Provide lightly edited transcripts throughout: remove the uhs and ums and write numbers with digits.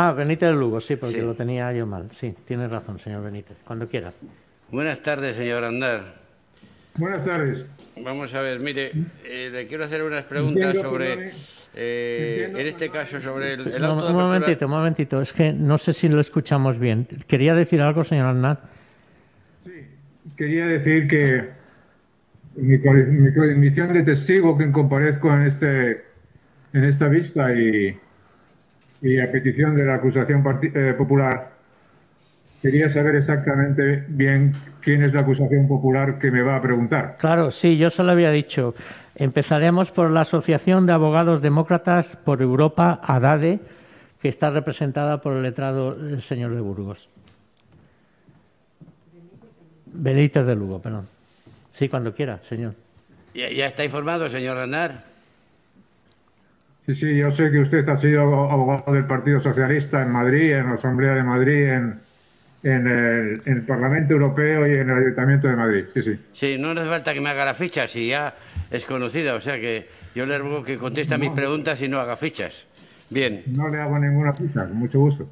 Ah, Benítez de Lugo, sí, porque Sí. lo tenía yo mal. Sí, tiene razón, señor Benítez. Cuando quiera. Buenas tardes, señor Aznar. Buenas tardes. Vamos a ver, mire, le quiero hacer unas preguntas Entiendo, sobre, perdone, entiendo, en este perdone. caso, sobre el No, auto de un apertura. momentito, un momentito. Es que no sé si lo escuchamos bien. ¿Quería decir algo, señor Aznar? Sí, quería decir que mi condición de testigo que comparezco en esta vista y a petición de la acusación popular, quería saber exactamente bien quién es la acusación popular que me va a preguntar. Claro, sí, yo se lo había dicho. Empezaremos por la Asociación de Abogados Demócratas por Europa, ADADE, que está representada por el letrado el señor de Burgos. Benítez de Lugo, perdón. Sí, cuando quiera, señor. ¿Ya está informado, señor Aznar? Sí, yo sé que usted ha sido abogado del Partido Socialista en Madrid, en la Asamblea de Madrid, en el Parlamento Europeo y en el Ayuntamiento de Madrid. Sí, sí. Sí, no hace falta que me haga la ficha, si ya es conocida, o sea que yo le ruego que conteste a mis preguntas y no haga fichas. Bien. No le hago ninguna ficha, con mucho gusto.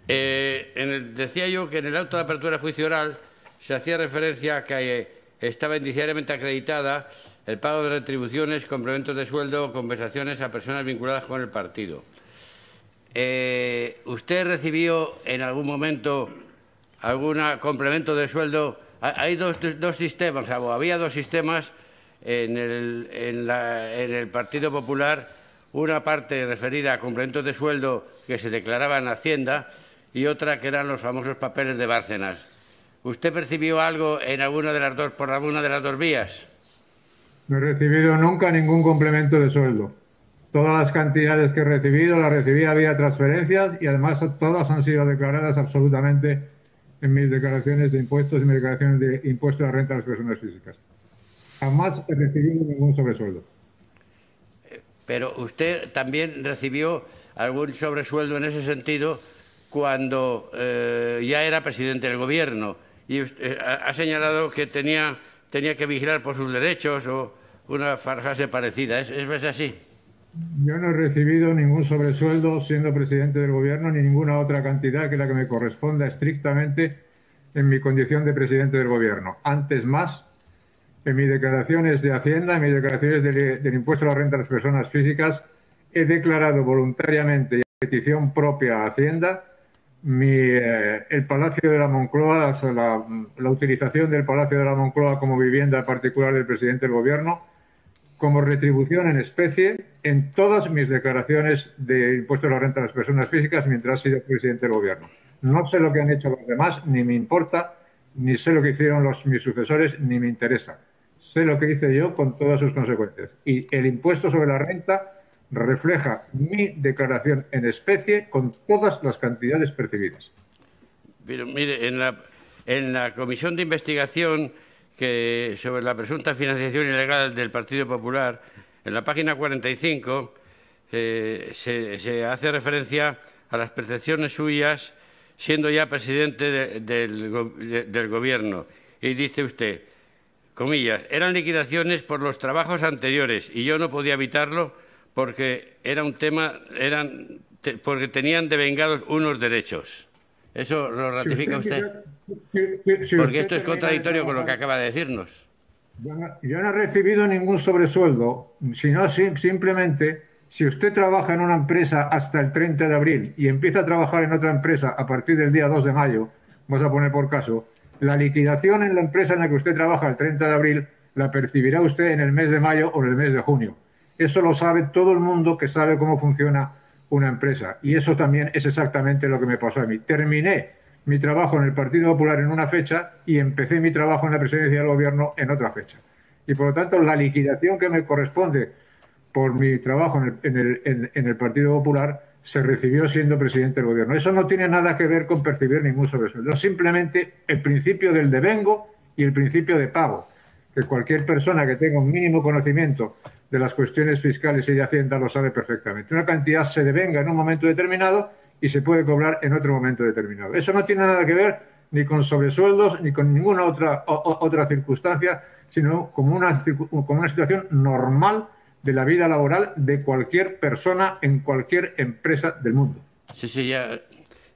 Decía yo que en el auto de apertura de juicio oral se hacía referencia a que estaba indiciariamente acreditada el pago de retribuciones, complementos de sueldo o compensaciones a personas vinculadas con el partido. ¿Usted recibió en algún momento algún complemento de sueldo? Hay dos sistemas, o había dos sistemas en el Partido Popular, una parte referida a complementos de sueldo que se declaraban en Hacienda y otra que eran los famosos papeles de Bárcenas. ¿Usted percibió algo en alguna de las dos, por alguna de las dos vías? No he recibido nunca ningún complemento de sueldo. Todas las cantidades que he recibido las recibí vía transferencias y además todas han sido declaradas absolutamente en mis declaraciones de impuestos y mis declaraciones de impuestos a la renta de las personas físicas. Jamás he recibido ningún sobresueldo. Pero usted también recibió algún sobresueldo en ese sentido cuando ya era presidente del Gobierno y usted ha señalado que tenía que vigilar por sus derechos o una frase parecida. ¿Eso es así? Yo no he recibido ningún sobresueldo siendo presidente del Gobierno ni ninguna otra cantidad que la que me corresponda estrictamente en mi condición de presidente del Gobierno. Antes más, en mis declaraciones de Hacienda, en mis declaraciones del impuesto a la renta de las personas físicas, he declarado voluntariamente y a petición propia a Hacienda el Palacio de la Moncloa, la utilización del Palacio de la Moncloa como vivienda particular del presidente del Gobierno, como retribución en especie en todas mis declaraciones de impuesto a la renta de las personas físicas mientras he sido presidente del Gobierno. No sé lo que han hecho los demás, ni me importa, ni sé lo que hicieron mis sucesores, ni me interesa. Sé lo que hice yo con todas sus consecuencias. Y el impuesto sobre la renta refleja mi declaración en especie con todas las cantidades percibidas. Pero mire, en la comisión de investigación sobre la presunta financiación ilegal del Partido Popular, en la página 45 se hace referencia a las percepciones suyas siendo ya presidente del Gobierno. Y dice usted, comillas, eran liquidaciones por los trabajos anteriores y yo no podía evitarlo porque era un tema, porque tenían devengados unos derechos. ¿Eso lo ratifica usted? Porque esto es contradictorio con lo que acaba de decirnos. Yo no he recibido ningún sobresueldo, sino simplemente, si usted trabaja en una empresa hasta el 30 de abril y empieza a trabajar en otra empresa a partir del día 2 de mayo, vamos a poner por caso, la liquidación en la empresa en la que usted trabaja el 30 de abril la percibirá usted en el mes de mayo o en el mes de junio. Eso lo sabe todo el mundo que sabe cómo funciona una empresa. Y eso también es exactamente lo que me pasó a mí. Terminé mi trabajo en el Partido Popular en una fecha y empecé mi trabajo en la presidencia del Gobierno en otra fecha. Y por lo tanto, la liquidación que me corresponde por mi trabajo en el Partido Popular se recibió siendo presidente del Gobierno. Eso no tiene nada que ver con percibir ningún sobresueldo. Simplemente el principio del devengo y el principio de pago. Que cualquier persona que tenga un mínimo conocimiento de las cuestiones fiscales y de Hacienda lo sabe perfectamente. Una cantidad se devenga en un momento determinado y se puede cobrar en otro momento determinado. Eso no tiene nada que ver ni con sobresueldos ni con ninguna otra circunstancia, sino como una situación normal de la vida laboral de cualquier persona en cualquier empresa del mundo. Sí, ya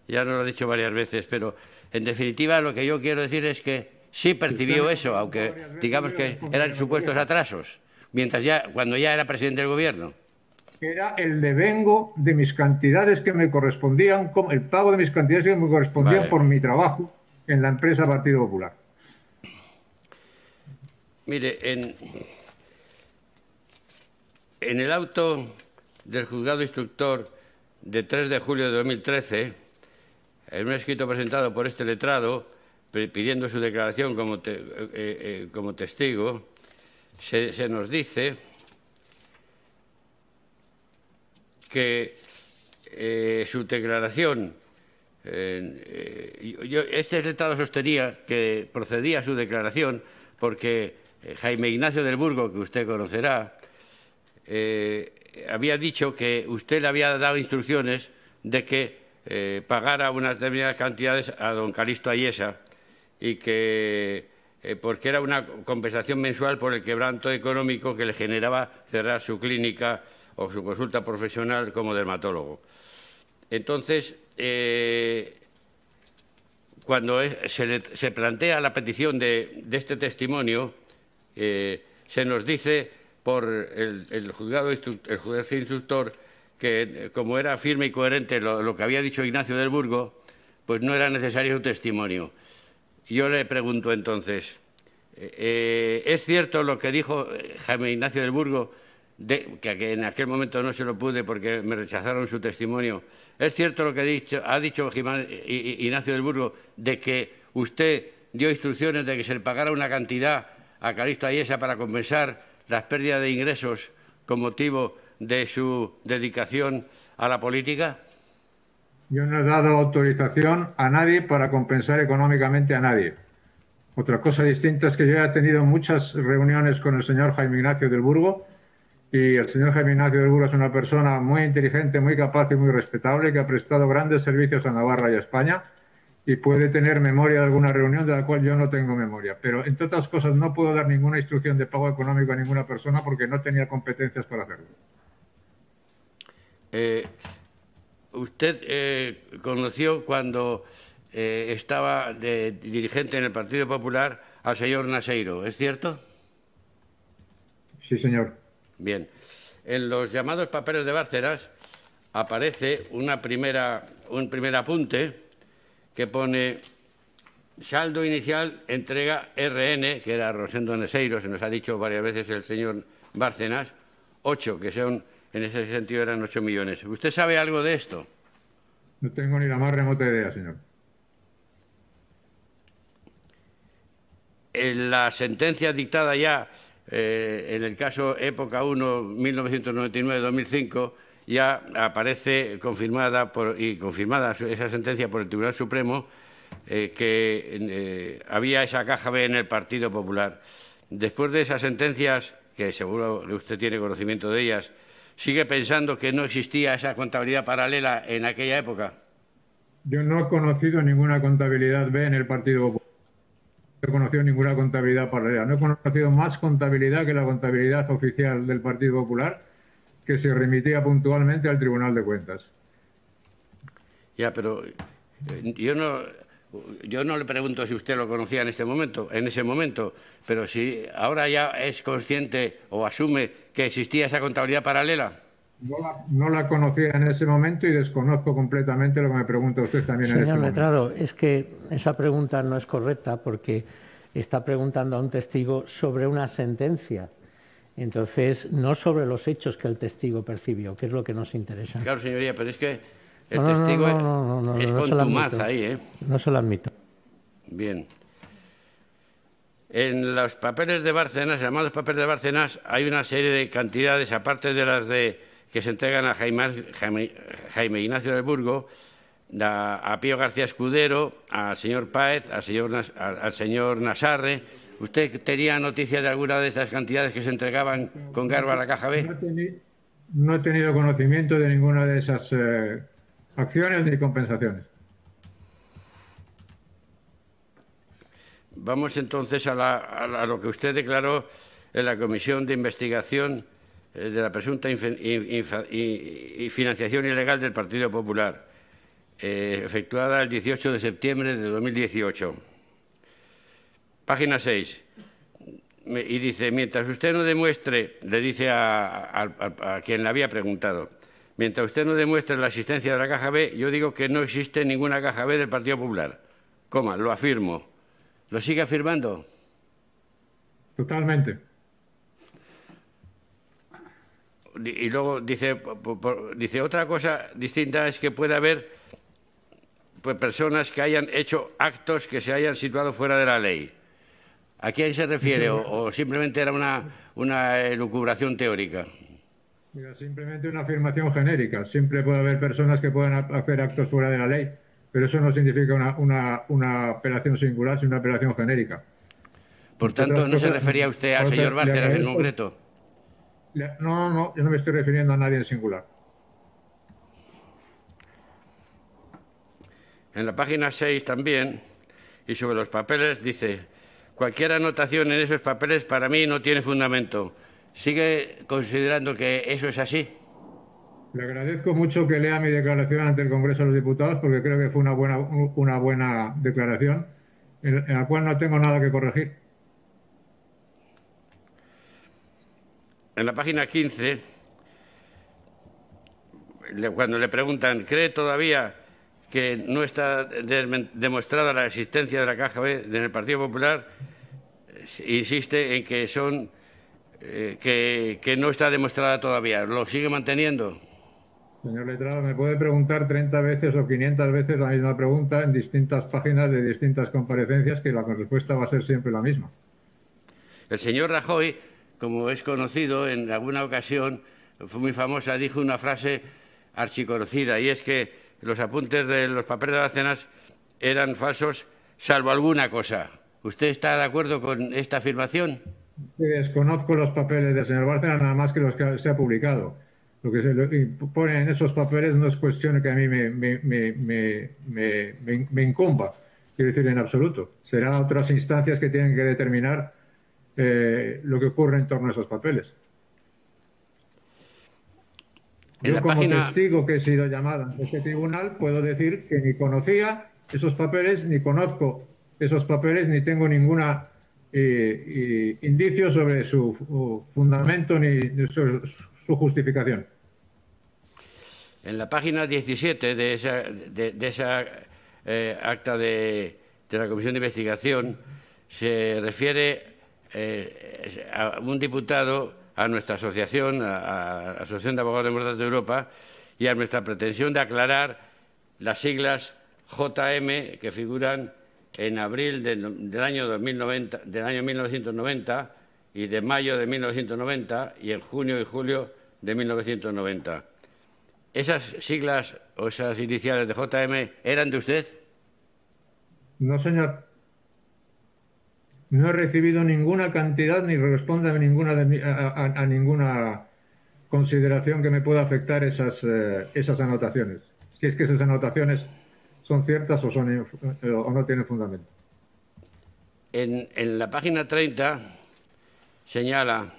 nos lo he dicho varias veces, pero en definitiva lo que yo quiero decir es que sí percibió eso, aunque digamos que eran supuestos atrasos, cuando ya era presidente del Gobierno. Era el devengo de mis cantidades que me correspondían, el pago de mis cantidades que me correspondían por mi trabajo en la empresa Partido Popular. Mire, en el auto del juzgado instructor de 3 de julio de 2013, en un escrito presentado por este letrado, pidiendo su declaración como testigo, se nos dice que su declaración, este letrado sostenía que procedía a su declaración porque Jaime Ignacio del Burgo, que usted conocerá, había dicho que usted le había dado instrucciones de que pagara unas determinadas cantidades a don Calixto Ayesa y que porque era una compensación mensual por el quebranto económico que le generaba cerrar su clínica o su consulta profesional como dermatólogo. Entonces, cuando se plantea la petición de este testimonio, se nos dice por el juez instructor que, como era firme y coherente lo que había dicho Ignacio del Burgo, pues no era necesario su testimonio. Yo le pregunto entonces, ¿es cierto lo que dijo Jaime Ignacio del Burgo, que en aquel momento no se lo pude porque me rechazaron su testimonio? ¿Es cierto lo que ha dicho Ignacio del Burgo de que usted dio instrucciones de que se le pagara una cantidad a Calixto Ayesa para compensar las pérdidas de ingresos con motivo de su dedicación a la política? Yo no he dado autorización a nadie para compensar económicamente a nadie. Otra cosa distinta es que yo he tenido muchas reuniones con el señor Jaime Ignacio del Burgo, y el señor Jaime Ignacio del Burgo es una persona muy inteligente, muy capaz y muy respetable, que ha prestado grandes servicios a Navarra y a España, y puede tener memoria de alguna reunión de la cual yo no tengo memoria. Pero, entre otras cosas, no puedo dar ninguna instrucción de pago económico a ninguna persona porque no tenía competencias para hacerlo. Usted conoció cuando estaba de dirigente en el Partido Popular al señor Naseiro, ¿es cierto? Sí, señor. Bien. En los llamados papeles de Bárcenas aparece un primer apunte que pone saldo inicial, entrega RN, que era Rosendo Naseiro, se nos ha dicho varias veces el señor Bárcenas, 8, que son, en ese sentido eran 8 millones. ¿Usted sabe algo de esto? No tengo ni la más remota idea, señor. En la sentencia dictada ya en el caso Época 1, 1999-2005, ya aparece confirmada esa sentencia por el Tribunal Supremo que había esa caja B en el Partido Popular. Después de esas sentencias, que seguro que usted tiene conocimiento de ellas, ¿sigue pensando que no existía esa contabilidad paralela en aquella época? Yo no he conocido ninguna contabilidad B en el Partido Popular. No he conocido ninguna contabilidad paralela. No he conocido más contabilidad que la contabilidad oficial del Partido Popular, que se remitía puntualmente al Tribunal de Cuentas. Ya, pero yo no le pregunto si usted lo conocía en ese momento, pero si ahora ya es consciente o asume que existía esa contabilidad paralela. No la conocía en ese momento y desconozco completamente lo que me pregunta usted también en este momento. Señor letrado, es que esa pregunta no es correcta porque está preguntando a un testigo sobre una sentencia. Entonces, no sobre los hechos que el testigo percibió, que es lo que nos interesa. Claro, señoría, pero es que el testigo es contumaz ahí, ¿eh? No se lo admito. Bien. En los papeles de Bárcenas, llamados papeles de Bárcenas, hay una serie de cantidades, aparte de las que se entregan a Jaime Ignacio del Burgo, a Pío García Escudero, al señor Páez, al señor Nasarre. ¿Usted tenía noticia de alguna de estas cantidades que se entregaban con cargo a la caja B? No he tenido conocimiento de ninguna de esas acciones ni compensaciones. Vamos entonces a lo que usted declaró en la Comisión de Investigación de la presunta financiación ilegal del Partido Popular. efectuada el 18 de septiembre de 2018. Página 6. Y dice, mientras usted no demuestre, le dice a quien le había preguntado, mientras usted no demuestre la existencia de la caja B, yo digo que no existe ninguna caja B del Partido Popular. Coma, lo afirmo. ¿Lo sigue afirmando? Totalmente. Y luego dice, otra cosa distinta es que puede haber pues, personas que hayan hecho actos que se hayan situado fuera de la ley. ¿A quién se refiere? ¿O simplemente era una elucubración teórica? Mira, simplemente una afirmación genérica. Siempre puede haber personas que puedan hacer actos fuera de la ley, pero eso no significa una apelación singular, sino una apelación genérica. Por tanto, ¿no se refería usted al señor Bárcenas en concreto? No, yo no me estoy refiriendo a nadie en singular. En la página 6 también, y sobre los papeles, dice, cualquier anotación en esos papeles para mí no tiene fundamento. ¿Sigue considerando que eso es así? Le agradezco mucho que lea mi declaración ante el Congreso de los Diputados porque creo que fue una buena declaración en la cual no tengo nada que corregir. En la página 15, cuando le preguntan, ¿cree todavía que no está demostrada la existencia de la caja B en el Partido Popular? Insiste en que que no está demostrada todavía. ¿Lo sigue manteniendo? Señor letrado, me puede preguntar 30 veces o 500 veces la misma pregunta en distintas páginas de distintas comparecencias que la respuesta va a ser siempre la misma. El señor Rajoy, como es conocido, en alguna ocasión, fue muy famosa, dijo una frase archiconocida, y es que los apuntes de los papeles de Bárcenas eran falsos, salvo alguna cosa. ¿Usted está de acuerdo con esta afirmación? Desconozco los papeles del señor Bárcenas, nada más que los que se ha publicado. Lo que se pone en esos papeles no es cuestión que a mí me incumba, quiero decir, en absoluto. Serán otras instancias que tienen que determinar lo que ocurre en torno a esos papeles. Yo, como testigo que he sido llamado ante este tribunal, puedo decir que ni conocía esos papeles, ni conozco esos papeles, ni tengo ninguna indicio sobre su fundamento ni su justificación. En la página 17 de esa acta de la Comisión de Investigación se refiere a un diputado, a nuestra asociación, a la Asociación de Abogados Demócratas de Europa, y a nuestra pretensión de aclarar las siglas JM que figuran en abril del año 1990 y de mayo de 1990 y en junio y julio de 1990. ¿Esas siglas o esas iniciales de JM eran de usted? No, señor. No he recibido ninguna cantidad ni responde a ninguna consideración que me pueda afectar esas anotaciones. Si es que esas anotaciones son ciertas o no tienen fundamento. En la página 30 señala: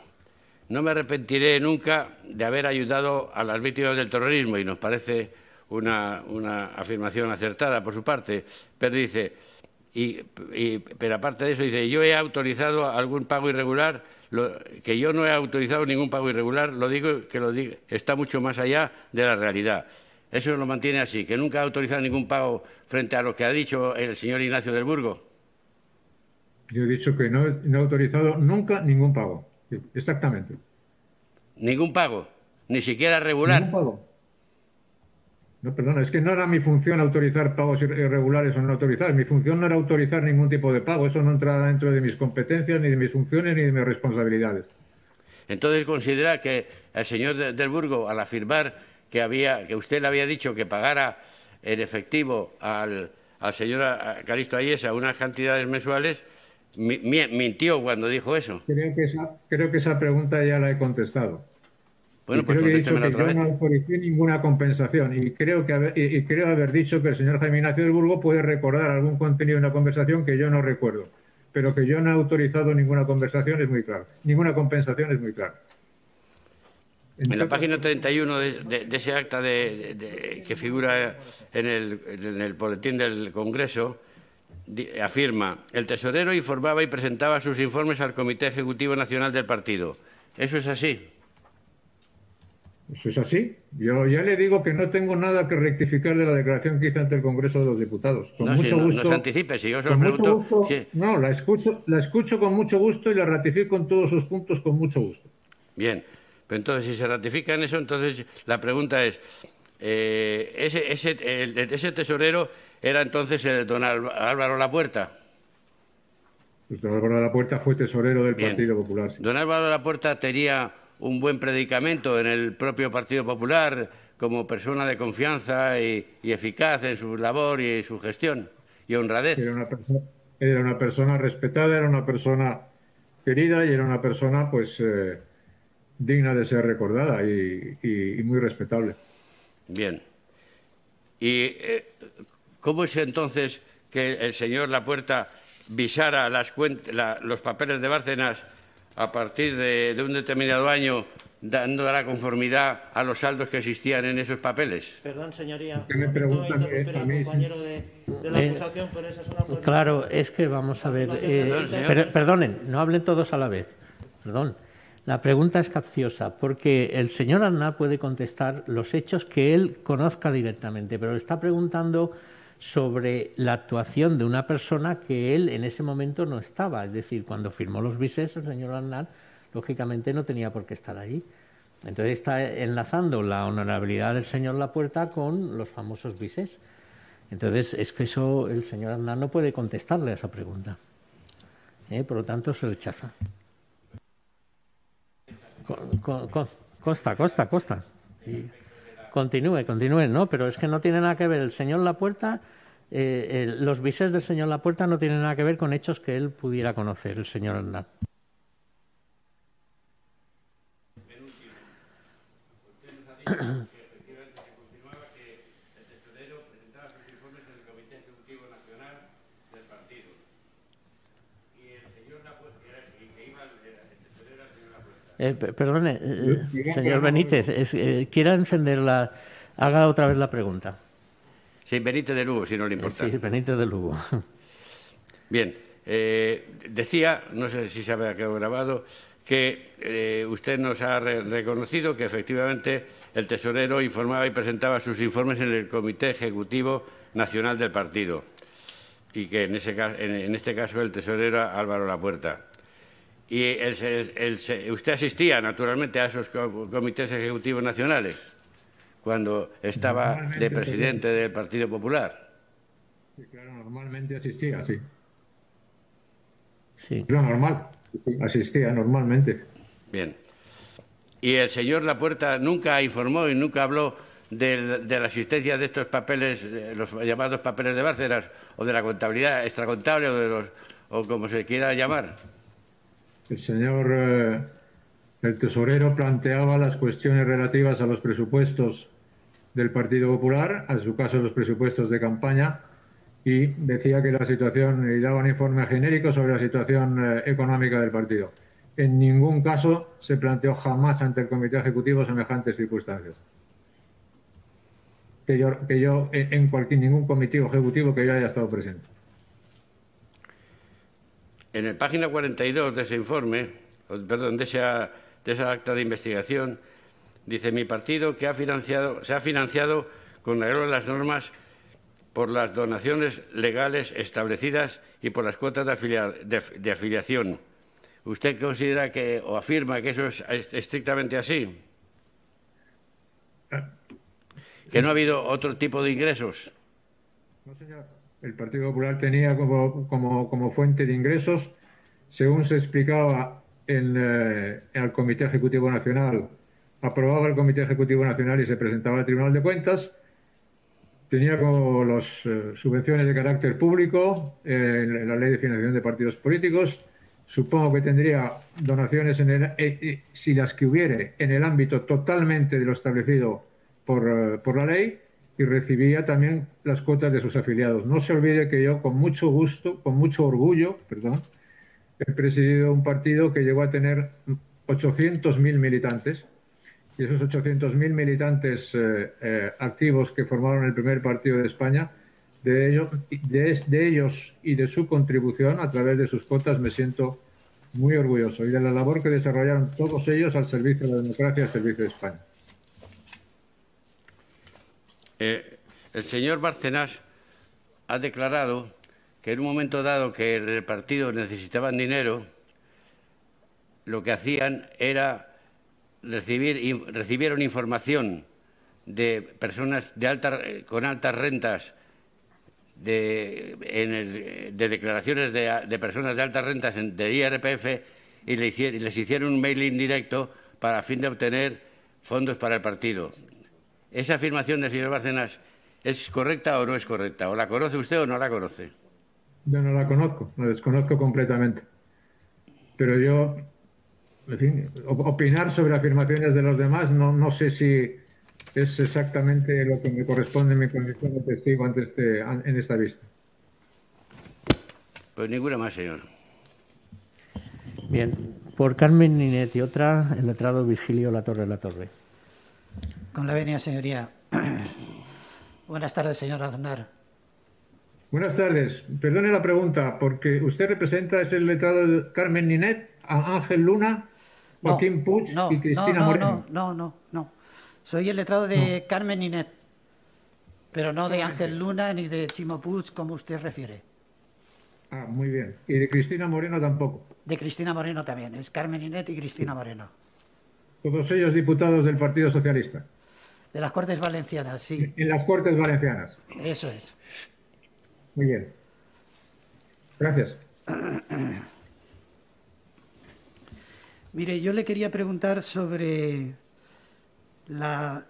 no me arrepentiré nunca de haber ayudado a las víctimas del terrorismo, y nos parece una afirmación acertada por su parte, pero dice, pero aparte de eso dice, yo he autorizado algún pago irregular, que yo no he autorizado ningún pago irregular, está mucho más allá de la realidad. Eso lo mantiene así, que nunca ha autorizado ningún pago frente a lo que ha dicho el señor Ignacio del Burgo. Yo he dicho que no he autorizado nunca ningún pago. Exactamente. ¿Ningún pago? ¿Ni siquiera regular? ¿Ningún pago? No, perdona, es que no era mi función autorizar pagos irregulares o no autorizar. Mi función no era autorizar ningún tipo de pago. Eso no entraba dentro de mis competencias, ni de mis funciones, ni de mis responsabilidades. Entonces, ¿considera que el señor del Burgo, al afirmar que usted le había dicho que pagara en efectivo al señor Calixto Ayesa unas cantidades mensuales, mintió cuando dijo eso? Creo que esa pregunta ya la he contestado. Bueno, pues contéstemela otra vez. Yo no autoricé ninguna compensación y creo haber dicho que el señor Jaime Ignacio del Burgo puede recordar algún contenido de una conversación que yo no recuerdo, pero que yo no he autorizado ninguna conversación es muy claro. Ninguna compensación es muy claro. En la página 31 de ese acta que figura en el boletín del Congreso, afirma: el tesorero informaba y presentaba sus informes al Comité Ejecutivo Nacional del Partido. ¿Eso es así? Eso es así. Yo ya le digo que no tengo nada que rectificar de la declaración que hice ante el Congreso de los Diputados. Con mucho gusto. No se anticipe, si yo se lo pregunto. No, la escucho con mucho gusto y la ratifico en todos sus puntos con mucho gusto. Bien, pero entonces si se ratifica en eso, entonces la pregunta es, ¿ese tesorero era entonces el don Álvaro Lapuerta? Pues don Álvaro Lapuerta fue tesorero del Partido Popular. Sí. Don Álvaro Lapuerta tenía un buen predicamento en el propio Partido Popular como persona de confianza y eficaz en su labor y su gestión y honradez. Era una persona respetada, era una persona querida y era una persona pues digna de ser recordada y muy respetable. Bien. ¿Y cómo es entonces que el señor Lapuerta visara los papeles de Bárcenas a partir de un determinado año, dando la conformidad a los saldos que existían en esos papeles? Perdón, señoría. Me preguntan a mí, compañero de la acusación, pero esa es una... Claro, es que vamos a ver... perdonen, no hablen todos a la vez. Perdón. La pregunta es capciosa, porque el señor Aznar puede contestar los hechos que él conozca directamente, pero le está preguntando sobre la actuación de una persona que él en ese momento no estaba. Es decir, cuando firmó los bises, el señor Aznar, lógicamente, no tenía por qué estar allí. Entonces está enlazando la honorabilidad del señor Lapuerta con los famosos bises. Entonces, es que eso el señor Aznar no puede contestarle a esa pregunta. Por lo tanto, se rechaza. Costa. Continúe, ¿no? Pero es que no tiene nada que ver el señor Lapuerta, los bises del señor Lapuerta no tienen nada que ver con hechos que él pudiera conocer, el señor Aznar. Perdone, señor Benítez, quiera encenderla, haga otra vez la pregunta. Sí, Benítez de Lugo, si no le importa. Sí, Benítez de Lugo. Bien, decía, no sé si se ha quedado grabado, que usted nos ha reconocido que efectivamente el tesorero informaba y presentaba sus informes en el Comité Ejecutivo Nacional del Partido y que en este caso el tesorero era Álvaro Lapuerta. Y usted asistía, naturalmente, a esos comités ejecutivos nacionales cuando estaba de presidente del Partido Popular. Sí, claro, normalmente asistía, sí. Sí. Lo normal, asistía normalmente. Bien. ¿Y el señor Lapuerta nunca informó y nunca habló de la existencia de estos papeles, los llamados papeles de Bárcenas, o de la contabilidad extracontable o como se quiera llamar? El señor, el tesorero planteaba las cuestiones relativas a los presupuestos del Partido Popular, a su caso los presupuestos de campaña, y decía que la situación, y daba un informe genérico sobre la situación económica del partido. En ningún caso se planteó jamás ante el Comité Ejecutivo semejantes circunstancias. Que yo en ningún comité ejecutivo que yo haya estado presente. En la página 42 de ese informe, perdón, de esa acta de investigación, dice: mi partido se ha financiado con arreglo a las normas por las donaciones legales establecidas y por las cuotas de afiliación. ¿Usted considera o afirma que eso es estrictamente así? ¿Que no ha habido otro tipo de ingresos? No, señor. El Partido Popular tenía como fuente de ingresos, según se explicaba en el Comité Ejecutivo Nacional, aprobaba el Comité Ejecutivo Nacional y se presentaba al Tribunal de Cuentas, tenía como las subvenciones de carácter público, la Ley de Financiación de Partidos Políticos, supongo que tendría donaciones, si las que hubiere, en el ámbito totalmente de lo establecido por la ley, y recibía también las cuotas de sus afiliados. No se olvide que yo, con mucho gusto, con mucho orgullo, he presidido un partido que llegó a tener 800.000 militantes y esos 800.000 militantes activos que formaron el primer partido de España, de ellos y de su contribución a través de sus cuotas me siento muy orgulloso, y de la labor que desarrollaron todos ellos al servicio de la democracia y al servicio de España. El señor Bárcenas ha declarado que en un momento dado que el partido necesitaban dinero, lo que hacían era recibieron información de personas con altas rentas, de declaraciones de personas de altas rentas de IRPF, y les hicieron un mailing directo para a fin de obtener fondos para el partido. ¿Esa afirmación del señor Bárcenas es correcta o no es correcta? ¿O la conoce usted o no la conoce? Yo no la conozco, la desconozco completamente. Pero yo, en fin, opinar sobre afirmaciones de los demás no sé si es exactamente lo que me corresponde en mi condición de testigo en esta vista. Pues ninguna más, señor. Bien, por Carmen Ninet y otra, el letrado Virgilio Latorre. Con la venia, señoría. Buenas tardes, señor Aznar. Buenas tardes. Perdone la pregunta, porque usted representa, es el letrado de Carmen Ninet, Ángel Luna, Joaquín Puig y Cristina Moreno. No. Soy el letrado de Carmen Ninet, pero no de Ángel Luna ni de Chimo Puig, como usted refiere. Ah, muy bien. ¿Y de Cristina Moreno tampoco? De Cristina Moreno también. Es Carmen Ninet y Cristina Moreno. Todos ellos diputados del Partido Socialista. De las Cortes Valencianas, sí. En las Cortes Valencianas. Eso es. Muy bien. Gracias. Mire, yo le quería preguntar sobre la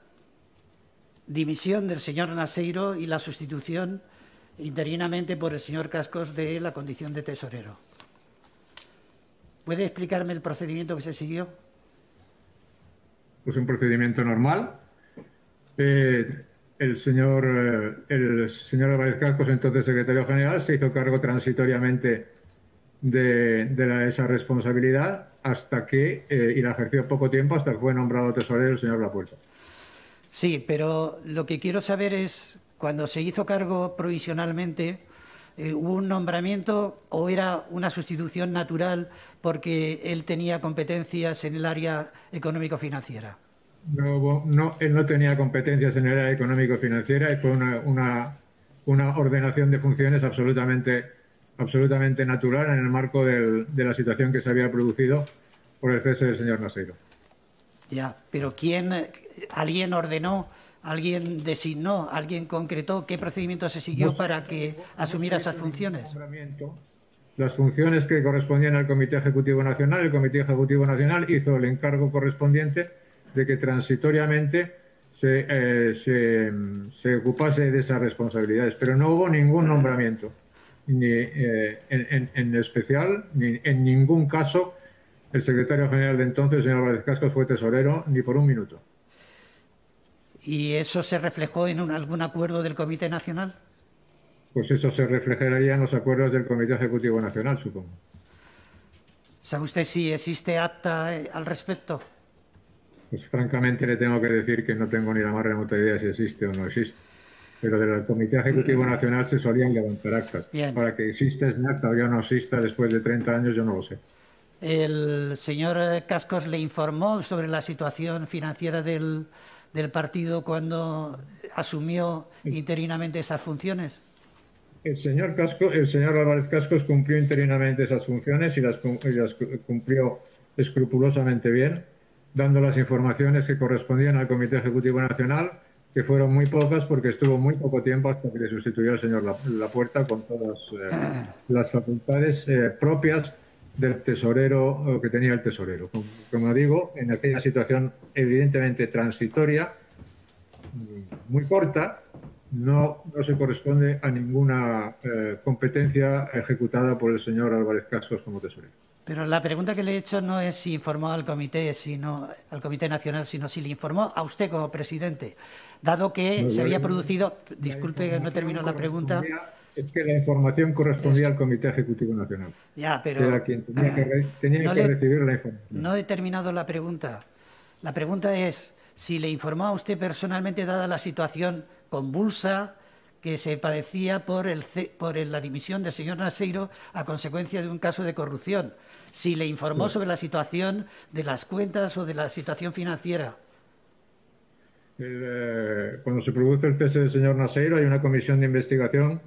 dimisión del señor Naseiro y la sustitución interinamente por el señor Cascos de la condición de tesorero. ¿Puede explicarme el procedimiento que se siguió? Pues un procedimiento normal. El señor Álvarez Cascos, entonces secretario general, se hizo cargo transitoriamente de esa responsabilidad y la ejerció poco tiempo hasta que fue nombrado tesorero el señor Lapuerta. Sí, pero lo que quiero saber es, cuando se hizo cargo provisionalmente, ¿hubo un nombramiento o era una sustitución natural porque él tenía competencias en el área económico-financiera? No, él no tenía competencias en el área económico-financiera y fue una ordenación de funciones absolutamente natural en el marco de la situación que se había producido por el cese del señor Naseiro. Ya, pero ¿alguien ordenó, alguien designó, alguien concretó qué procedimiento se siguió para que asumiera esas funciones? Las funciones que correspondían al Comité Ejecutivo Nacional, el Comité Ejecutivo Nacional hizo el encargo correspondiente de que transitoriamente se ocupase de esas responsabilidades, pero no hubo ningún nombramiento, ni en especial, ni en ningún caso el secretario general de entonces, el señor Álvarez Cascos, fue tesorero ni por un minuto. ¿Y eso se reflejó en algún acuerdo del Comité Nacional? Pues eso se reflejaría en los acuerdos del Comité Ejecutivo Nacional, supongo. ¿Sabe usted si existe acta al respecto? Pues francamente le tengo que decir que no tengo ni la más remota idea si existe o no existe. Pero del Comité Ejecutivo Nacional se solían levantar actas. Bien. Para que exista ese acta o ya no exista después de 30 años, yo no lo sé. ¿El señor Cascos le informó sobre la situación financiera del partido cuando asumió interinamente esas funciones? El señor Álvarez Cascos cumplió interinamente esas funciones y las cumplió escrupulosamente bien, dando las informaciones que correspondían al Comité Ejecutivo Nacional, que fueron muy pocas porque estuvo muy poco tiempo hasta que le sustituyó el señor Lapuerta con todas las facultades propias del tesorero que tenía el tesorero. Como digo, en aquella situación evidentemente transitoria, muy corta, no se corresponde a ninguna competencia ejecutada por el señor Álvarez Cascos como tesorero. Pero la pregunta que le he hecho no es si informó al Comité Nacional, sino si le informó a usted como presidente, dado que se había producido... Disculpe que no termino la pregunta. Es que la información correspondía al Comité Ejecutivo Nacional. Ya, pero... Era quien tenía que recibir la información. No he terminado la pregunta. La pregunta es si le informó a usted personalmente, dada la situación convulsa que se padecía por la dimisión del señor Naseiro a consecuencia de un caso de corrupción. Si le informó sobre la situación de las cuentas o de la situación financiera. Cuando se produce el cese del señor Naseiro, hay una comisión de investigación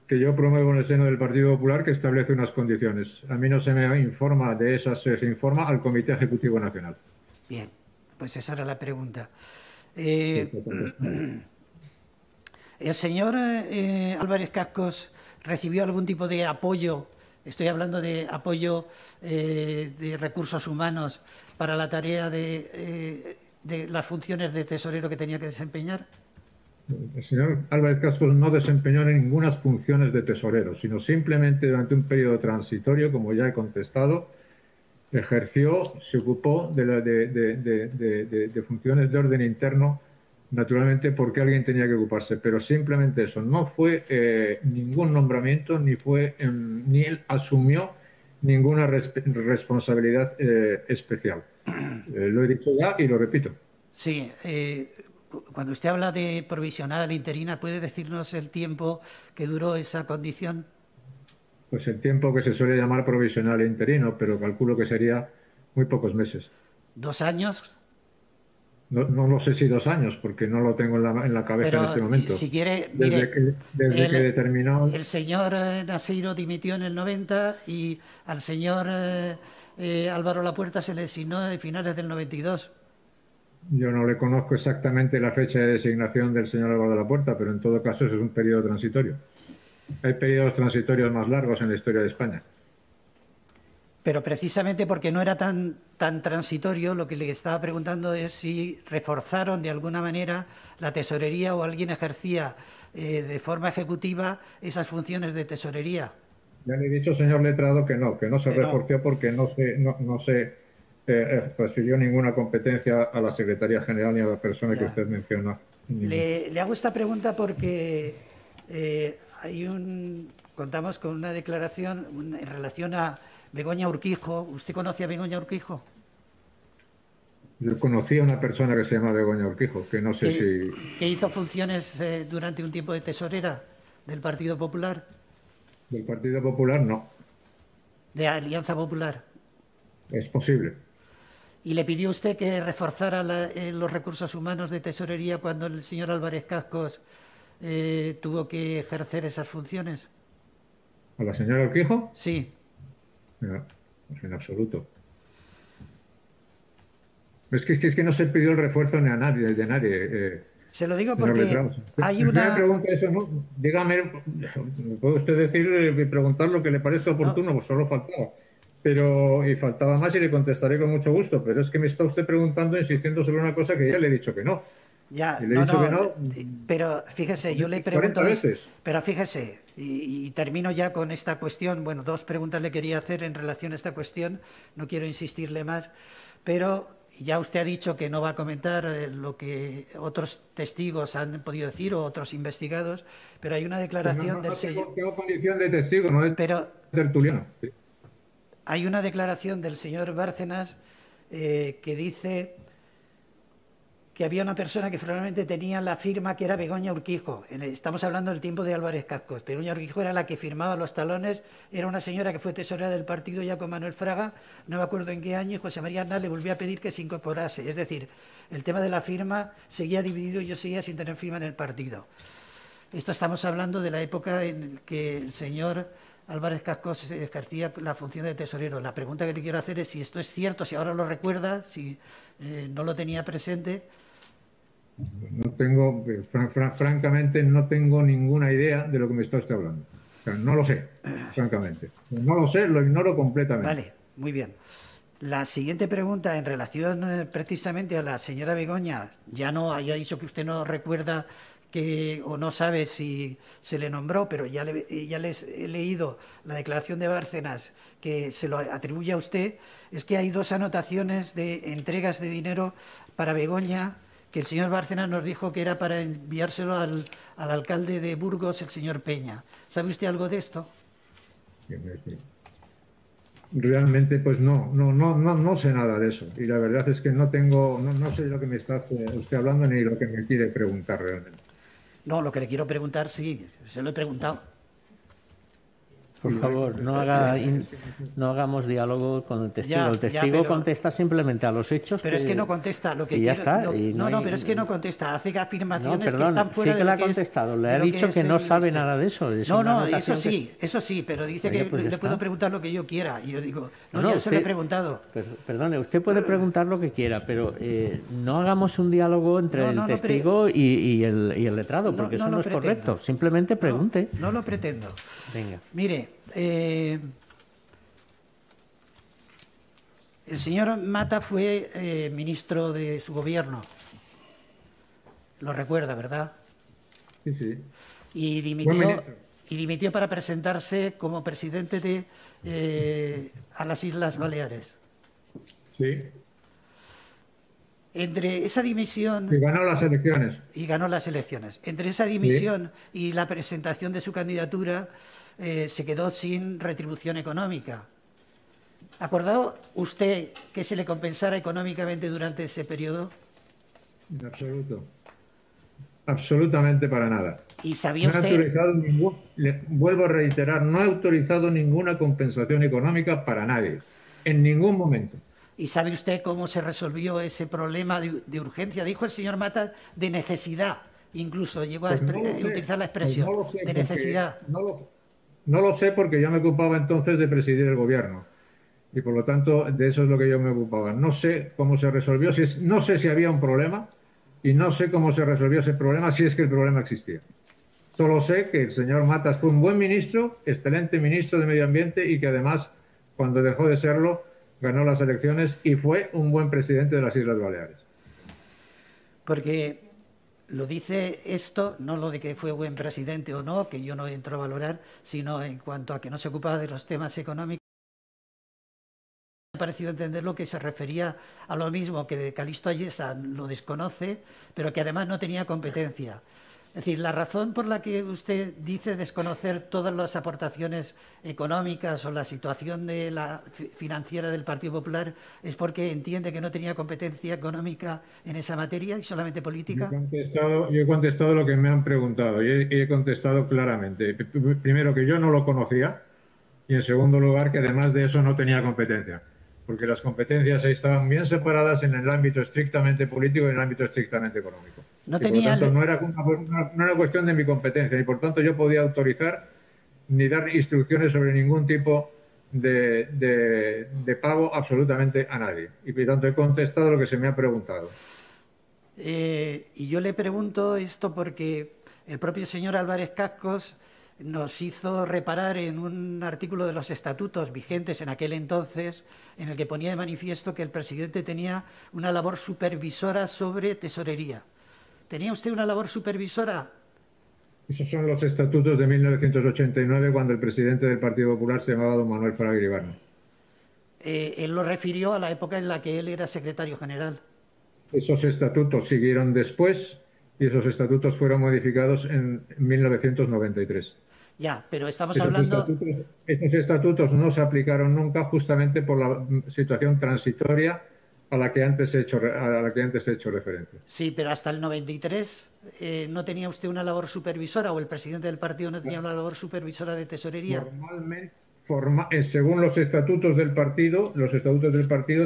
que yo promuevo en el seno del Partido Popular que establece unas condiciones. A mí no se me informa de esas, se informa al Comité Ejecutivo Nacional. Bien, pues esa era la pregunta. ¿El señor Álvarez Cascos recibió algún tipo de apoyo? Estoy hablando de apoyo de recursos humanos para la tarea de las funciones de tesorero que tenía que desempeñar. El señor Álvarez Cascos no desempeñó ninguna funciones de tesorero, sino simplemente durante un periodo transitorio, como ya he contestado, ejerció, se ocupó de funciones de orden interno, naturalmente porque alguien tenía que ocuparse, pero simplemente eso. No fue ningún nombramiento, ni él asumió ninguna responsabilidad especial. Lo he dicho ya y lo repito. Sí, cuando usted habla de provisional, interina, ¿puede decirnos el tiempo que duró esa condición? Pues el tiempo que se suele llamar provisional e interino, pero calculo que sería muy pocos meses. ¿2 años? No lo sé si 2 años, porque no lo tengo en la cabeza en este momento. Si quiere, desde que determinó... El señor Naseiro dimitió en el 90 y al señor Álvaro Lapuerta se le designó a finales del 92. Yo no le conozco exactamente la fecha de designación del señor Álvaro Lapuerta, pero en todo caso eso es un periodo transitorio. Hay periodos transitorios más largos en la historia de España. Pero precisamente porque no era tan transitorio, lo que le estaba preguntando es si reforzaron de alguna manera la tesorería o alguien ejercía de forma ejecutiva esas funciones de tesorería. Ya le he dicho, señor letrado, que no se reforzó porque no se transfirió ninguna competencia a la Secretaría General ni a la persona que usted menciona. Le hago esta pregunta porque contamos con una declaración en relación a Begoña Urquijo. ¿Usted conoce a Begoña Urquijo? Yo conocí a una persona que se llama Begoña Urquijo, que no sé si... ¿Que hizo funciones durante un tiempo de tesorera del Partido Popular? Del Partido Popular, no. ¿De Alianza Popular? Es posible. ¿Y le pidió usted que reforzara los recursos humanos de tesorería cuando el señor Álvarez Cascos tuvo que ejercer esas funciones? ¿A la señora Urquijo? Sí. No, en absoluto. Es que no se pidió el refuerzo ni a nadie, de nadie. Se lo digo porque hay una... pregunta eso, ¿no? Dígame, puede usted decir y preguntar lo que le parece oportuno, no. Pues solo faltaba. Y faltaba más y le contestaré con mucho gusto, pero es que me está usted preguntando, insistiendo sobre una cosa que ya le he dicho que no. Ya, pero fíjese, yo le pregunto... Pero fíjese, y termino ya con esta cuestión. Bueno, 2 preguntas le quería hacer en relación a esta cuestión, no quiero insistirle más, pero ya usted ha dicho que no va a comentar lo que otros testigos han podido decir o otros investigados, pero hay una declaración del señor... Tengo condición de testigo, no de tertuliano. Sí. Hay una declaración del señor Bárcenas que dice que había una persona que probablemente tenía la firma que era Begoña Urquijo. Estamos hablando del tiempo de Álvarez Cascos. Begoña Urquijo era la que firmaba los talones, era una señora que fue tesorera del partido ya con Manuel Fraga, no me acuerdo en qué año, y José María Aznar le volvió a pedir que se incorporase. Es decir, el tema de la firma seguía dividido y yo seguía sin tener firma en el partido. Esto estamos hablando de la época en que el señor Álvarez Cascos ejercía la función de tesorero. La pregunta que le quiero hacer es si esto es cierto, si ahora lo recuerda, si no lo tenía presente. No tengo, francamente, no tengo ninguna idea de lo que me está usted hablando. O sea, no lo sé, francamente. No lo sé, lo ignoro completamente. Vale, muy bien. La siguiente pregunta en relación precisamente a la señora Begoña, ya haya dicho que usted no recuerda o no sabe si se le nombró, pero ya les he leído la declaración de Bárcenas que se lo atribuye a usted, es que hay 2 anotaciones de entregas de dinero para Begoña que el señor Bárcenas nos dijo que era para enviárselo al alcalde de Burgos, el señor Peña. ¿Sabe usted algo de esto? realmente pues no sé nada de eso. Y la verdad es que no sé lo que me está usted hablando ni lo que me quiere preguntar realmente. No, lo que le quiero preguntar, sí, se lo he preguntado. Por favor, no hagamos diálogo con el testigo. El testigo pero contesta simplemente a los hechos. Pero es que no contesta lo que y ya quiere, está. No, pero es que no contesta. Hace afirmaciones que están fuera sí que de le lo ha que contestado. es, Le ha dicho que no sabe nada de eso. No, eso sí, pero dice Oye, que pues le puedo preguntar lo que yo quiera. Y yo digo, no, No, ya se lo he preguntado. Perdone, usted puede preguntar lo que quiera, pero no hagamos un diálogo entre el testigo y el letrado, porque eso no es correcto. Simplemente pregunte. No lo pretendo. Venga. Mire, el señor Mata fue ministro de su gobierno. Lo recuerda, ¿verdad? Sí, sí. Y dimitió para presentarse como presidente a las Islas Baleares. Sí. Entre esa dimisión... Y ganó las elecciones. Y ganó las elecciones. Entre esa dimisión y la presentación de su candidatura se quedó sin retribución económica. ¿Acordó usted que se le compensara económicamente durante ese periodo? En absoluto. Absolutamente para nada. ¿Y sabía usted? Vuelvo a reiterar, no he autorizado ninguna compensación económica para nadie, en ningún momento. ¿Y sabe usted cómo se resolvió ese problema de urgencia? Dijo el señor Mata de necesidad, incluso llegó a utilizar la expresión de necesidad. No lo sé porque yo me ocupaba entonces de presidir el gobierno y por lo tanto de eso es lo que yo me ocupaba. No sé cómo se resolvió, no sé si había un problema y no sé cómo se resolvió ese problema, si es que el problema existía. Solo sé que el señor Matas fue un buen ministro, excelente ministro de Medio Ambiente y que además, cuando dejó de serlo, ganó las elecciones y fue un buen presidente de las Islas Baleares. Porque lo dice esto, no lo de que fue buen presidente o no, que yo no entro a valorar, sino en cuanto a que no se ocupaba de los temas económicos. Me ha parecido entender lo que se refería a lo mismo que de Calixto Ayesa lo desconoce, pero que además no tenía competencia. Es decir, la razón por la que usted dice desconocer todas las aportaciones económicas o la situación de la financiera del Partido Popular es porque entiende que no tenía competencia económica en esa materia y solamente política. Yo he contestado lo que me han preguntado y he contestado claramente. Primero, que yo no lo conocía y en segundo lugar, que además de eso no tenía competencia. Porque las competencias estaban bien separadas en el ámbito estrictamente político y en el ámbito estrictamente económico. No era cuestión de mi competencia y por tanto yo podía autorizar ni dar instrucciones sobre ningún tipo de pago absolutamente a nadie. Y por tanto he contestado lo que se me ha preguntado. Y yo le pregunto esto porque el propio señor Álvarez Cascos nos hizo reparar en un artículo de los estatutos vigentes en aquel entonces, en el que ponía de manifiesto que el presidente tenía una labor supervisora sobre tesorería. ¿Tenía usted una labor supervisora? Esos son los estatutos de 1989, cuando el presidente del Partido Popular se llamaba don Manuel Fraga Iribarne. Él lo refirió a la época en la que él era secretario general. Esos estatutos siguieron después y esos estatutos fueron modificados en 1993. Ya, pero estamos hablando... Esos estatutos no se aplicaron nunca justamente por la situación transitoria a la que antes he hecho referencia. Sí, pero hasta el 93 ¿no tenía usted una labor supervisora o el presidente del partido no tenía una labor supervisora de tesorería? Formalmente, según los estatutos del partido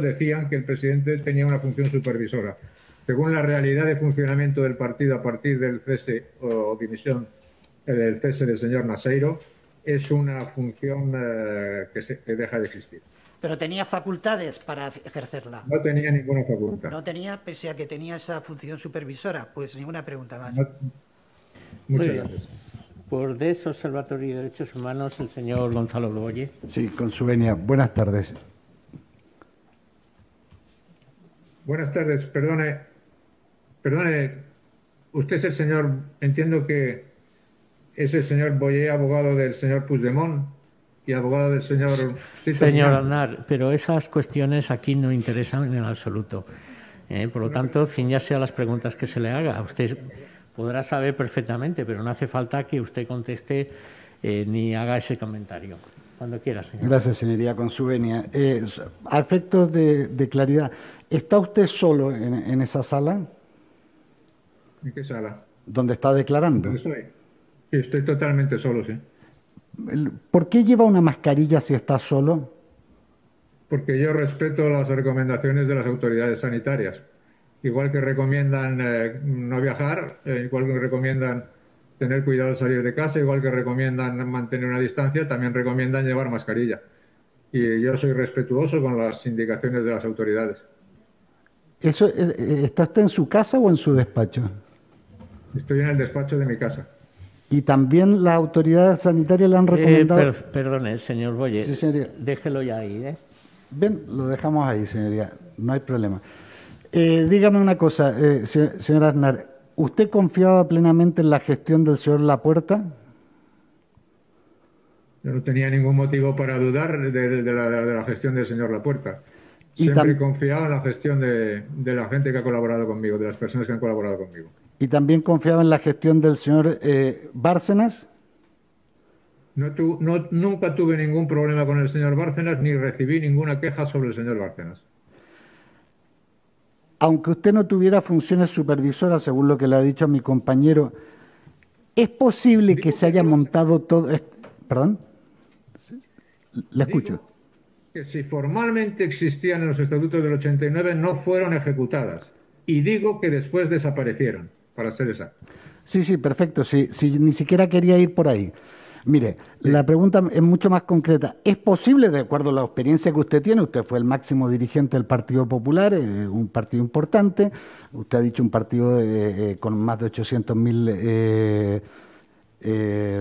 decían que el presidente tenía una función supervisora. Según la realidad de funcionamiento del partido a partir del cese o dimisión del cese del señor Naseiro, es una función que deja de existir. ¿Pero tenía facultades para ejercerla? No tenía ninguna facultad. No tenía, pese a que tenía esa función supervisora. Pues ninguna pregunta más. Muchas gracias. Por DES Observatorio de Derechos Humanos, el señor Gonzalo Loboye. Sí, con su venia. Buenas tardes. Buenas tardes. Perdone, usted es el señor, entiendo que es el señor Boyer, abogado del señor Puigdemont y abogado del señor... Señor Aznar, pero esas cuestiones aquí no interesan en absoluto. Por lo tanto, ciñase a las preguntas que se le haga. Usted podrá saber perfectamente, pero no hace falta que usted conteste ni haga ese comentario. Cuando quiera, señor. Gracias, señoría, con su venia. A efectos de claridad, ¿está usted solo en esa sala ¿En qué sala? donde está declarando? ¿Dónde estoy? Sí, estoy totalmente solo, sí. ¿Por qué lleva una mascarilla si está solo? Porque yo respeto las recomendaciones de las autoridades sanitarias. Igual que recomiendan no viajar, igual que recomiendan tener cuidado al salir de casa, igual que recomiendan mantener una distancia, también recomiendan llevar mascarilla. Y yo soy respetuoso con las indicaciones de las autoridades. Eso, ¿está usted en su casa o en su despacho? Estoy en el despacho de mi casa. Y también las autoridades sanitarias le han recomendado... Perdone, señor Boye, Sí, señoría. déjelo ya ahí, ¿eh? Bien, lo dejamos ahí, señoría, no hay problema. Dígame una cosa, señor Aznar, ¿usted confiaba plenamente en la gestión del señor Lapuerta? Yo no tenía ningún motivo para dudar de la gestión del señor Lapuerta. Y Siempre he tam- confiado en la gestión de la gente que ha colaborado conmigo, de las personas que han colaborado conmigo. ¿Y también confiaba en la gestión del señor Bárcenas? Nunca tuve ningún problema con el señor Bárcenas, ni recibí ninguna queja sobre el señor Bárcenas. Aunque usted no tuviera funciones supervisoras, según lo que le ha dicho a mi compañero, ¿es posible que se haya montado todo... ¿Perdón? Le escucho. Digo que si formalmente existían en los estatutos del 89, no fueron ejecutadas. Y digo que después desaparecieron, para ser exacto. Sí, perfecto. Sí, ni siquiera quería ir por ahí. Mire, la pregunta es mucho más concreta. ¿Es posible, de acuerdo a la experiencia que usted tiene, usted fue el máximo dirigente del Partido Popular, un partido importante, usted ha dicho un partido con más de 800.000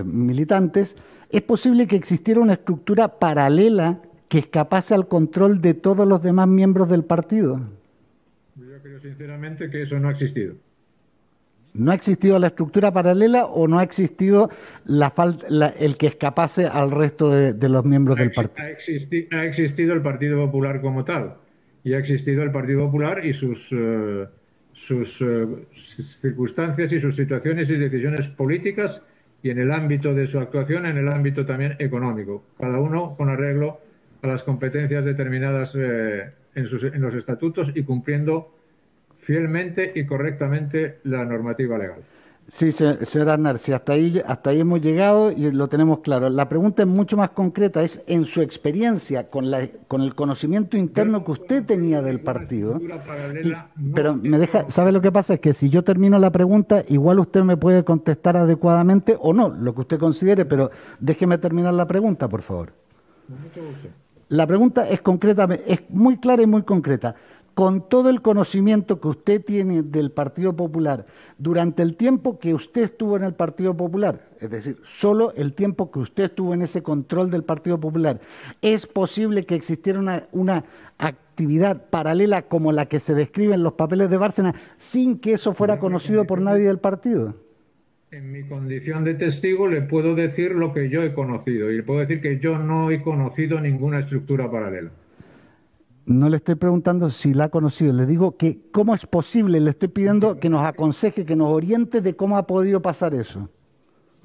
militantes, ¿es posible que existiera una estructura paralela que escapase al control de todos los demás miembros del partido? Yo creo sinceramente que eso no ha existido. ¿No ha existido la estructura paralela o no ha existido el que escapase al resto de los miembros del partido? Ha existido el Partido Popular como tal, y ha existido el Partido Popular y sus circunstancias y sus situaciones y decisiones políticas, y en el ámbito de su actuación, en el ámbito también económico, cada uno con arreglo a las competencias determinadas en los estatutos y cumpliendo fielmente y correctamente la normativa legal. Sí, señor Aznar, sí, hasta ahí hemos llegado y lo tenemos claro. La pregunta es mucho más concreta, es en su experiencia, con el conocimiento interno que usted tenía del partido. Pero me deja, ¿sabe lo que pasa? Es que si yo termino la pregunta, igual usted me puede contestar adecuadamente o no, lo que usted considere, pero déjeme terminar la pregunta, por favor. Con mucho gusto. La pregunta es concreta, es muy clara y muy concreta. Con todo el conocimiento que usted tiene del Partido Popular, durante el tiempo que usted estuvo en el Partido Popular, es decir, solo el tiempo que usted estuvo en ese control del Partido Popular, ¿es posible que existiera una actividad paralela como la que se describe en los papeles de Bárcenas sin que eso fuera conocido por nadie del partido? En mi condición de testigo le puedo decir lo que yo he conocido y le puedo decir que yo no he conocido ninguna estructura paralela. No le estoy preguntando si la ha conocido, le digo que cómo es posible, le estoy pidiendo que nos aconseje, que nos oriente de cómo ha podido pasar eso.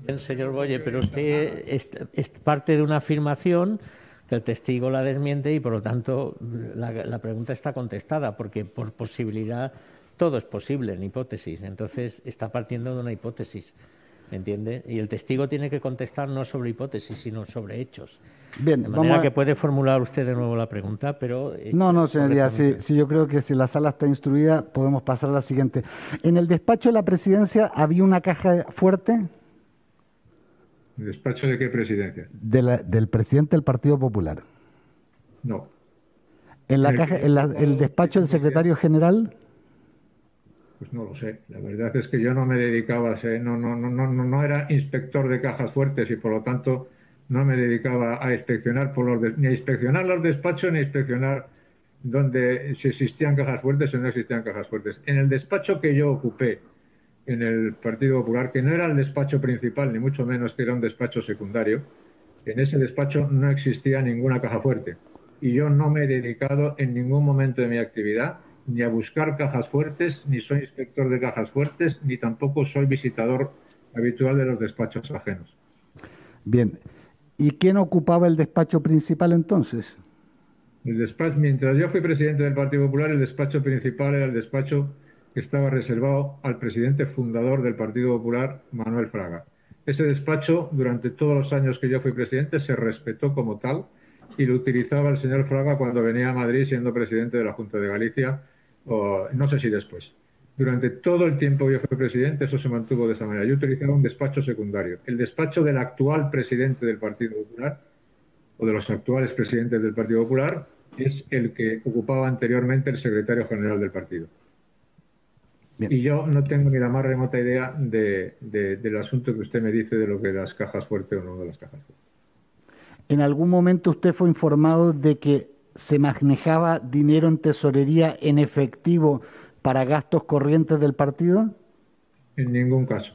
Bien, señor Boye, pero usted es parte de una afirmación que el testigo la desmiente y por lo tanto la pregunta está contestada, porque por posibilidad todo es posible en hipótesis, entonces está partiendo de una hipótesis, ¿me entiende? Y el testigo tiene que contestar no sobre hipótesis, sino sobre hechos. Bien, de manera que puede formular usted de nuevo la pregunta, pero... No, señoría, sí, yo creo que si la sala está instruida podemos pasar a la siguiente. ¿En el despacho de la presidencia había una caja fuerte? ¿El despacho de qué presidencia? Del presidente del Partido Popular. No. ¿En el despacho del secretario general? Pues no lo sé. La verdad es que yo no me dedicaba no era inspector de cajas fuertes y por lo tanto no me dedicaba a inspeccionar ni a inspeccionar los despachos ni a inspeccionar si existían cajas fuertes o no existían cajas fuertes. En el despacho que yo ocupé en el Partido Popular, que no era el despacho principal, ni mucho menos que era un despacho secundario, en ese despacho no existía ninguna caja fuerte. Y yo no me he dedicado en ningún momento de mi actividad ni a buscar cajas fuertes, ni soy inspector de cajas fuertes, ni tampoco soy visitador habitual de los despachos ajenos. Bien. ¿Y quién ocupaba el despacho principal entonces? El despacho, mientras yo fui presidente del Partido Popular, el despacho principal era el despacho que estaba reservado al presidente fundador del Partido Popular, Manuel Fraga. Ese despacho, durante todos los años que yo fui presidente, se respetó como tal y lo utilizaba el señor Fraga cuando venía a Madrid siendo presidente de la Junta de Galicia, o no sé si después. Durante todo el tiempo que yo fui presidente, eso se mantuvo de esa manera. Yo utilizaba un despacho secundario. El despacho del actual presidente del Partido Popular, o de los actuales presidentes del Partido Popular, es el que ocupaba anteriormente el secretario general del partido. Bien. Y yo no tengo ni la más remota idea del asunto que usted me dice de lo que las cajas fuertes o no de las cajas fuertes. ¿En algún momento usted fue informado de que se manejaba dinero en tesorería en efectivo para gastos corrientes del partido? En ningún caso.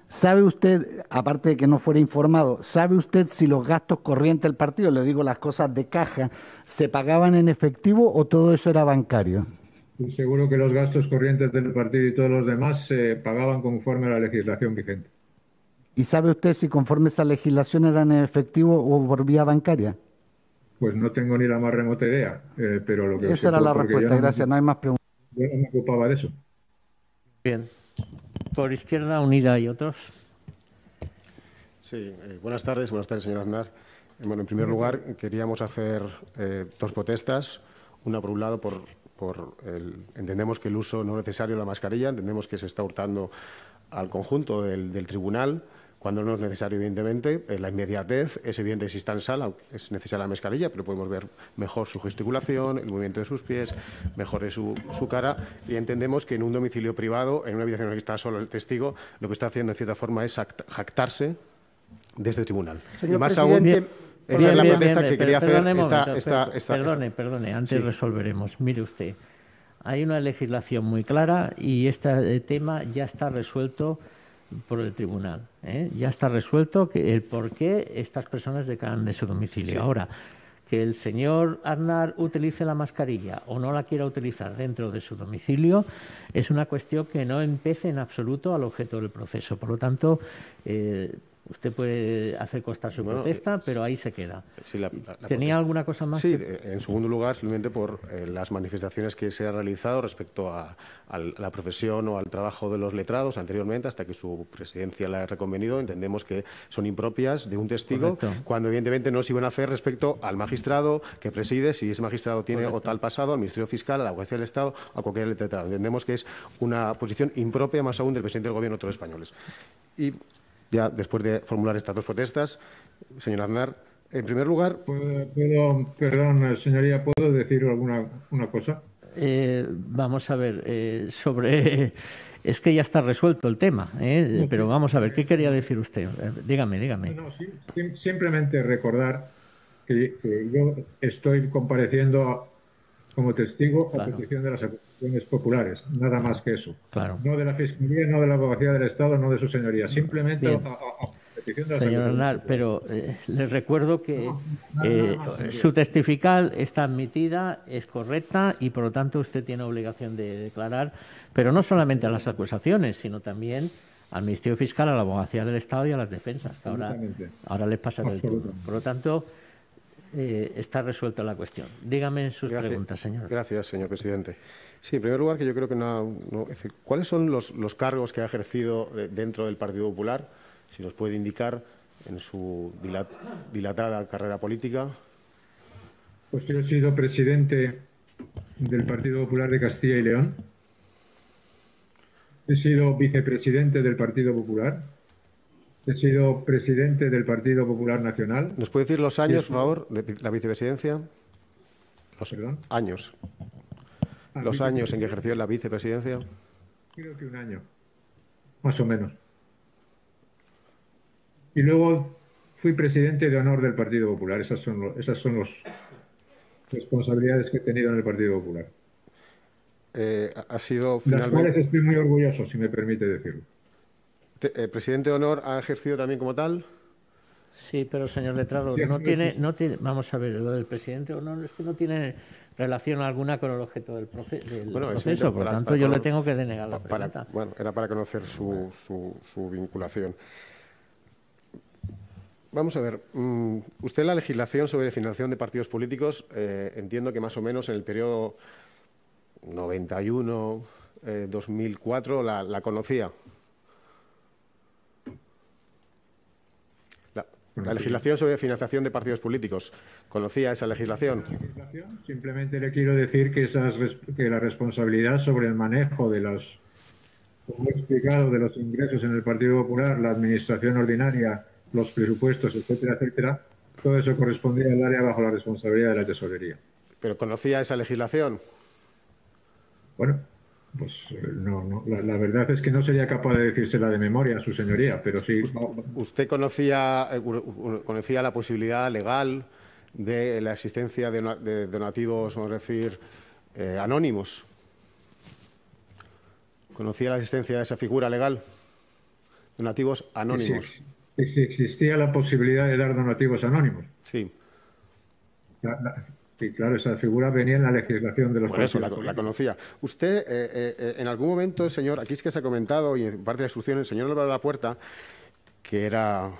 ¿Sabe usted, aparte de que no fuera informado, sabe usted si los gastos corrientes del partido, le digo las cosas de caja, se pagaban en efectivo o todo eso era bancario? Estoy seguro que los gastos corrientes del partido y todos los demás se pagaban conforme a la legislación vigente. ¿Y sabe usted si conforme esa legislación eran en efectivo o por vía bancaria? Pues no tengo ni la más remota idea, pero lo que... Esa era la respuesta, gracias, no hay más preguntas. Yo no me ocupaba de eso. Bien. Por Izquierda Unida y otros. Sí, buenas tardes, señor Aznar. Bueno, en primer lugar, queríamos hacer dos protestas. Una, por un lado, entendemos que el uso no necesario de la mascarilla, entendemos que se está hurtando al conjunto del tribunal, cuando no es necesario, evidentemente. La inmediatez es evidente si está en sala, es necesaria la mascarilla, pero podemos ver mejor su gesticulación, el movimiento de sus pies, mejor su cara, y entendemos que en un domicilio privado, en una habitación en la que está solo el testigo, lo que está haciendo, en cierta forma, es jactarse de este tribunal. Señor y más presidente, aún, esa es la protesta que quería hacer. Perdone, antes resolveremos. Mire usted, hay una legislación muy clara y este tema ya está resuelto por el tribunal. Ya está resuelto el por qué estas personas decaen de su domicilio. Sí. Ahora, que el señor Aznar utilice la mascarilla o no la quiera utilizar dentro de su domicilio es una cuestión que no impede en absoluto al objeto del proceso. Por lo tanto, usted puede hacer constar su protesta, pero ahí se queda. Sí, ¿Tenía alguna cosa más? Sí, en segundo lugar, simplemente por las manifestaciones que se han realizado respecto a la profesión o al trabajo de los letrados anteriormente, hasta que su presidencia la ha reconvenido. Entendemos que son impropias de un testigo, correcto, cuando evidentemente no se iban a hacer respecto al magistrado que preside, si ese magistrado tiene correcto, o tal pasado, al Ministerio Fiscal, a la Abogacía del Estado, a cualquier letrado. Entendemos que es una posición impropia, más aún del presidente del Gobierno de otros españoles. Y ya después de formular estas dos protestas, señor Aznar, en primer lugar... Perdón, señoría, ¿puedo decir una cosa? Vamos a ver, es que ya está resuelto el tema, pero vamos a ver, ¿qué quería decir usted? Dígame. No, simplemente recordar que yo estoy compareciendo como testigo a petición de las acusaciones populares, nada más que eso. Claro. No de la Fiscalía, no de la Abogacía del Estado, no de su señoría, simplemente a petición de las señor Aznar, pero les recuerdo que su testifical está admitida, es correcta y por lo tanto usted tiene obligación de declarar, pero no solamente a las acusaciones, sino también al Ministerio Fiscal, a la Abogacía del Estado y a las defensas, que ahora les pasará el turno. Por lo tanto, está resuelta la cuestión. Dígame sus preguntas, señor. Gracias, señor presidente. Sí, en primer lugar, que yo creo que ¿cuáles son los cargos que ha ejercido dentro del Partido Popular? Si nos puede indicar en su dilatada carrera política. Pues yo he sido presidente del Partido Popular de Castilla y León. He sido vicepresidente del Partido Popular. He sido presidente del Partido Popular Nacional. ¿Nos puede decir los años, por favor, de la vicepresidencia? ¿Perdón? Años. Los años en que ejerció la vicepresidencia. Creo que un año, más o menos. Y luego fui presidente de honor del Partido Popular. Esas son las responsabilidades que he tenido en el Partido Popular. Ha sido finalmente... Las cuales estoy muy orgulloso, si me permite decirlo. ¿Presidente de honor ha ejercido también como tal? Sí, pero señor letrado, no tiene, vamos a ver, lo del presidente de honor es que no tiene relación alguna con el objeto del proceso, por lo tanto yo le tengo que denegar la pregunta. Era para conocer su vinculación. Vamos a ver. Usted la legislación sobre financiación de partidos políticos, entiendo que más o menos en el periodo 91-2004 la conocía. La legislación sobre financiación de partidos políticos. ¿Conocía esa legislación? Simplemente le quiero decir que la responsabilidad sobre el manejo de los, como he explicado, de los ingresos en el Partido Popular, la administración ordinaria, los presupuestos, etcétera, etcétera, todo eso correspondía al área bajo la responsabilidad de la tesorería. ¿Pero conocía esa legislación? Bueno, pues no, la verdad es que no sería capaz de decírsela de memoria a su señoría, pero sí. ¿Usted conocía la posibilidad legal de la existencia de donativos, vamos a decir, anónimos? ¿Conocía la existencia de esa figura legal? Donativos anónimos. Si existía la posibilidad de dar donativos anónimos. Sí. Sí, claro, esa figura venía en la legislación de los partidos. Por eso políticos. la conocía. Usted, en algún momento, señor, aquí es que se ha comentado, y en parte de la instrucción, el señor Álvaro Lapuerta, que era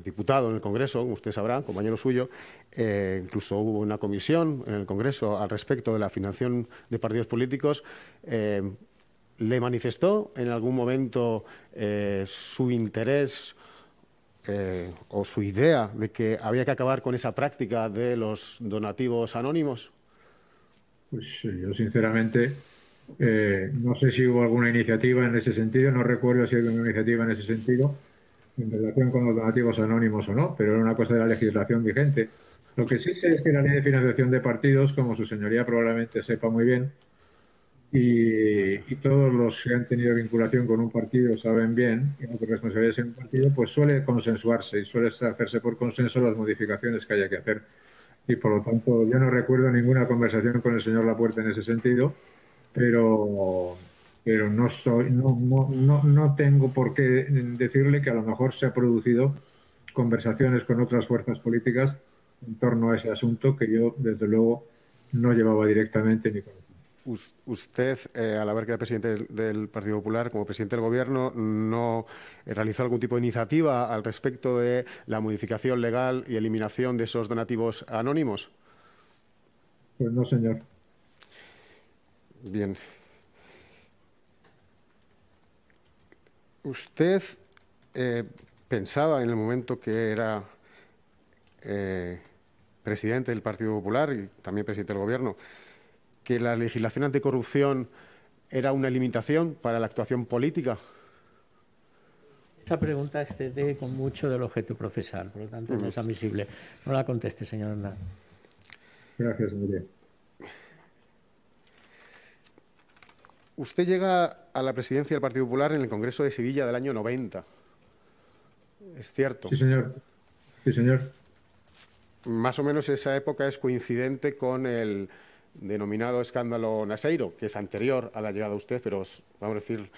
diputado en el Congreso, como usted sabrá, compañero suyo, incluso hubo una comisión en el Congreso al respecto de la financiación de partidos políticos, le manifestó en algún momento su interés o su idea de que había que acabar con esa práctica de los donativos anónimos? Pues yo sinceramente no sé si hubo alguna iniciativa en ese sentido, no recuerdo si hubo una iniciativa en ese sentido en relación con los donativos anónimos o no, pero era una cosa de la legislación vigente. Lo que sí sé es que la ley de financiación de partidos, como su señoría probablemente sepa muy bien, y todos los que han tenido vinculación con un partido saben bien, y que responsabilidades en un partido, pues suele consensuarse y suele hacerse por consenso las modificaciones que haya que hacer. Y por lo tanto, yo no recuerdo ninguna conversación con el señor Lapuerta en ese sentido, pero no tengo por qué decirle que a lo mejor se ha producido conversaciones con otras fuerzas políticas en torno a ese asunto que yo, desde luego, no llevaba directamente ni con. Usted, al haber quedado presidente del Partido Popular, como presidente del Gobierno, ¿no realizó algún tipo de iniciativa al respecto de la modificación legal y eliminación de esos donativos anónimos? Pues no, señor. Bien. ¿Usted pensaba en el momento que era presidente del Partido Popular y también presidente del Gobierno que la legislación anticorrupción era una limitación para la actuación política? Esa pregunta excede con mucho del objeto procesal, por lo tanto no es admisible. No la conteste, señor Aznar. Gracias, señoría. Usted llega a la presidencia del Partido Popular en el Congreso de Sevilla del año 90. ¿Es cierto? Sí, señor. Sí, señor. Más o menos esa época es coincidente con el denominado escándalo Naseiro, que es anterior a la llegada de usted, pero vamos a decir,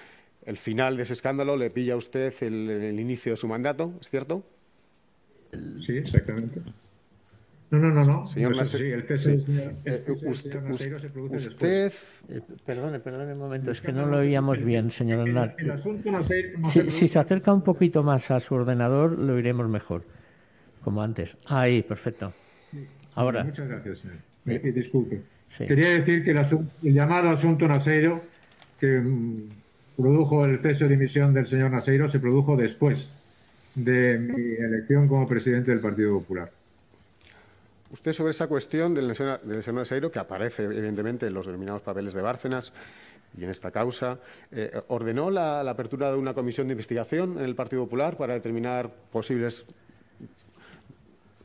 el final de ese escándalo le pilla a usted el inicio de su mandato, ¿es cierto? Sí, exactamente. No. Señor Naseiro, el cese del señor Naseiro se produce después. Perdone un momento, es que no lo oíamos bien, señor Aznar. El asunto Naseiro Si se acerca un poquito más a su ordenador, lo oiremos mejor, como antes. Ahí, perfecto. Ahora. Muchas gracias, señor. Disculpe. Sí. Quería decir que el llamado asunto Naseiro, que produjo el cese de dimisión del señor Naseiro, se produjo después de mi elección como presidente del Partido Popular. Usted, sobre esa cuestión del señor Naseiro, que aparece evidentemente en los denominados papeles de Bárcenas y en esta causa, ordenó la apertura de una comisión de investigación en el Partido Popular para determinar posibles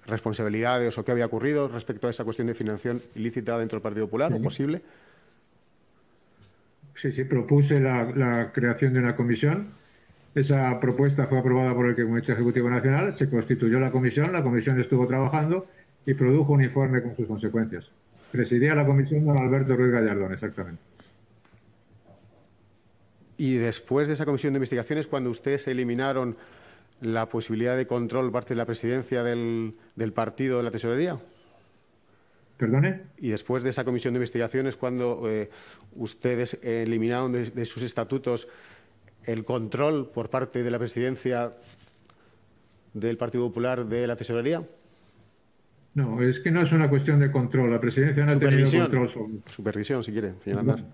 responsabilidades o qué había ocurrido respecto a esa cuestión de financiación ilícita dentro del Partido Popular, ¿o posible? Sí, propuse la creación de una comisión. Esa propuesta fue aprobada por el Comité Ejecutivo Nacional, se constituyó la comisión estuvo trabajando y produjo un informe con sus consecuencias. Presidía la comisión don Alberto Ruiz Gallardón, exactamente. Y después de esa comisión de investigaciones, cuando ustedes eliminaron la posibilidad de control por parte de la presidencia del partido de la tesorería. ¿Perdone? Y después de esa comisión de investigaciones, cuando ustedes eliminaron de sus estatutos el control por parte de la presidencia del Partido Popular de la Tesorería? No, es que no es una cuestión de control. La presidencia no ha tenido control sobre... Supervisión, si quiere, señor Aznar.